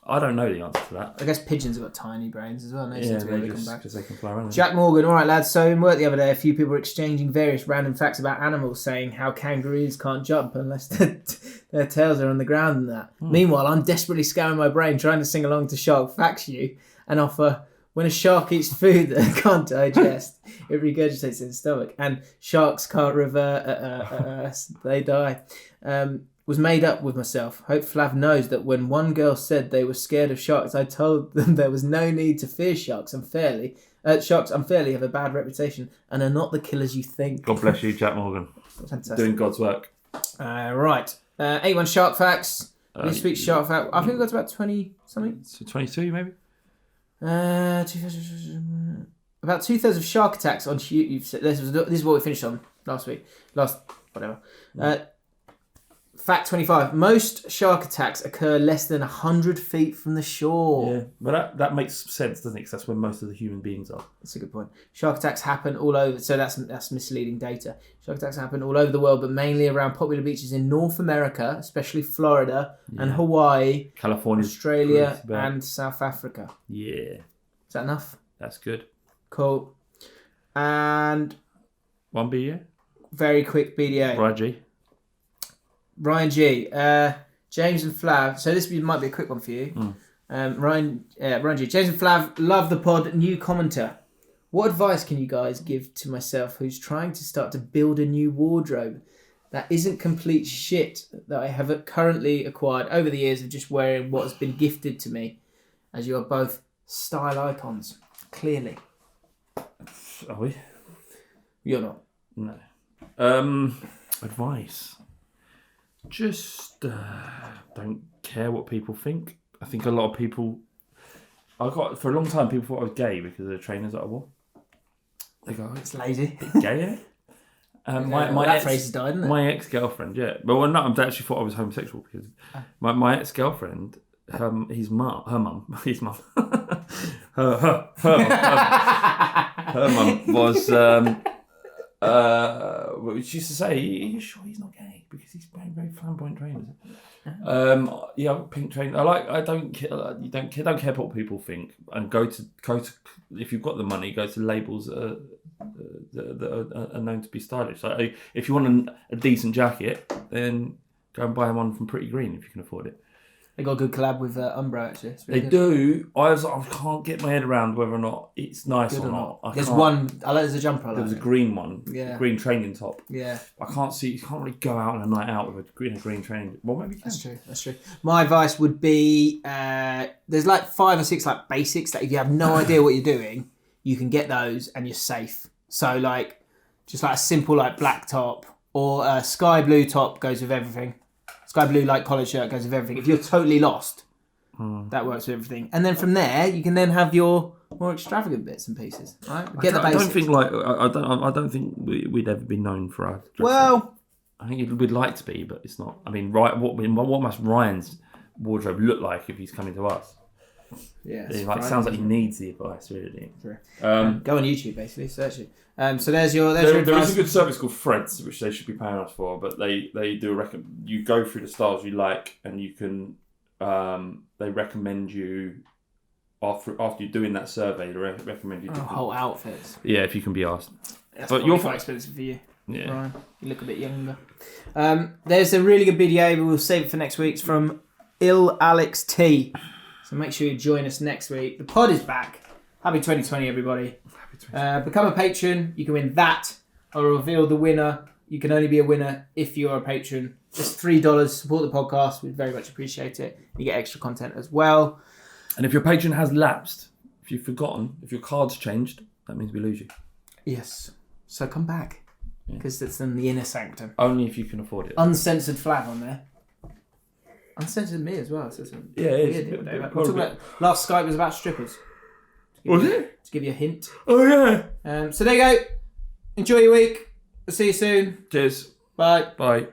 I don't know the answer to that. I guess pigeons have got tiny brains as well. Yeah, they can fly around. Jack Morgan, all right, lads. So in work the other day, a few people were exchanging various random facts about animals, saying how kangaroos can't jump unless their tails are on the ground and that. Meanwhile, I'm desperately scouring my brain, trying to sing along to Shark Facts You and offer, when a shark eats food that it can't digest, it regurgitates in the stomach. And sharks can't reverse, they die. Was made up with myself. Hope Flav knows that when one girl said they were scared of sharks, I told them there was no need to fear sharks unfairly. Sharks unfairly have a bad reputation and are not the killers you think. God bless you, Jack Morgan. Fantastic. Doing God's work. Right. 81 shark facts. This week's shark fact. I think we got to about 20 something. So 22 maybe? About 2/3 of shark attacks on this is what we finished on last week. Fact 25. Most shark attacks occur less than 100 feet from the shore. Yeah, but that makes sense, doesn't it? Because that's where most of the human beings are. That's a good point. Shark attacks happen all over, so that's misleading data. Shark attacks happen all over the world, but mainly around popular beaches in North America, especially Florida and Hawaii, California, Australia, and South Africa. Yeah. Is that enough? That's good. Cool. And... one BDA? Very quick BDA. Ryan G. James and Flav. So this might be a quick one for you. Ryan G. James and Flav, love the pod. New commenter. What advice can you guys give to myself who's trying to start to build a new wardrobe that isn't complete shit that I have currently acquired over the years of just wearing what has been gifted to me, as you are both style icons, clearly. Are we? You're not. No. Advice. Just don't care what people think. I think a lot of people... for a long time, people thought I was gay because of the trainers that I wore. They go, it's lazy. Gay, isn't it? That phrase has died, isn't it? My ex-girlfriend, yeah. But well, no, I actually thought I was homosexual because my ex-girlfriend, her mum, her mum was... she used to say, "Are you sure he's not gay? Because he's wearing very flamboyant trainers." Yeah, pink trainers. I don't care. You don't care what people think, and go to if you've got the money, go to labels that are known to be stylish. So if you want a decent jacket, then go and buy one from Pretty Green if you can afford it. They got a good collab with Umbro, actually. They do. I can't get my head around whether or not it's nice or not. There's one. There's a jumper. There was a green one. Yeah. Green training top. Yeah. I can't see. You can't really go out on a night out with a green training. Well, maybe you can. That's true. My advice would be there's like 5 or 6 like basics that if you have no idea what you're doing, you can get those and you're safe. So like just like a simple like black top or a sky blue top goes with everything. Sky blue like collared shirt goes with everything. If you're totally lost, that works with everything. And then from there, you can then have your more extravagant bits and pieces, right? Get the basics. I don't think we'd ever be known for our dress. Well, I think we'd like to be, but it's not. I mean, what must Ryan's wardrobe look like if he's coming to us? Yeah, it sounds like he needs the advice, really. Go on YouTube, basically, search it. So there's your there advice. is a good service called Threads, which they should be paying us for, but they do you go through the styles you like, and you can they recommend you after you're doing that survey. They recommend you whole outfits. Yeah, if you can be asked. That's but you're quite expensive for you. Yeah, Ryan. You look a bit younger. There's a really good video, but we'll save it for next week. It's from Alex T. So make sure you join us next week. The pod is back. Happy 2020, everybody. Become a patron. You can win that. I'll reveal the winner. You can only be a winner if you're a patron. Just $3. Support the podcast. We'd very much appreciate it. You get extra content as well. And if your patron has lapsed, if you've forgotten, if your card's changed, that means we lose you. Yes. So come back. Because it's in the inner sanctum. Only if you can afford it. Uncensored Flav on there. Uncensored me as well. So yeah, it is. Last Skype was about strippers. Was it? To give you a hint. Oh, yeah. So there you go. Enjoy your week. We'll see you soon. Cheers. Bye. Bye.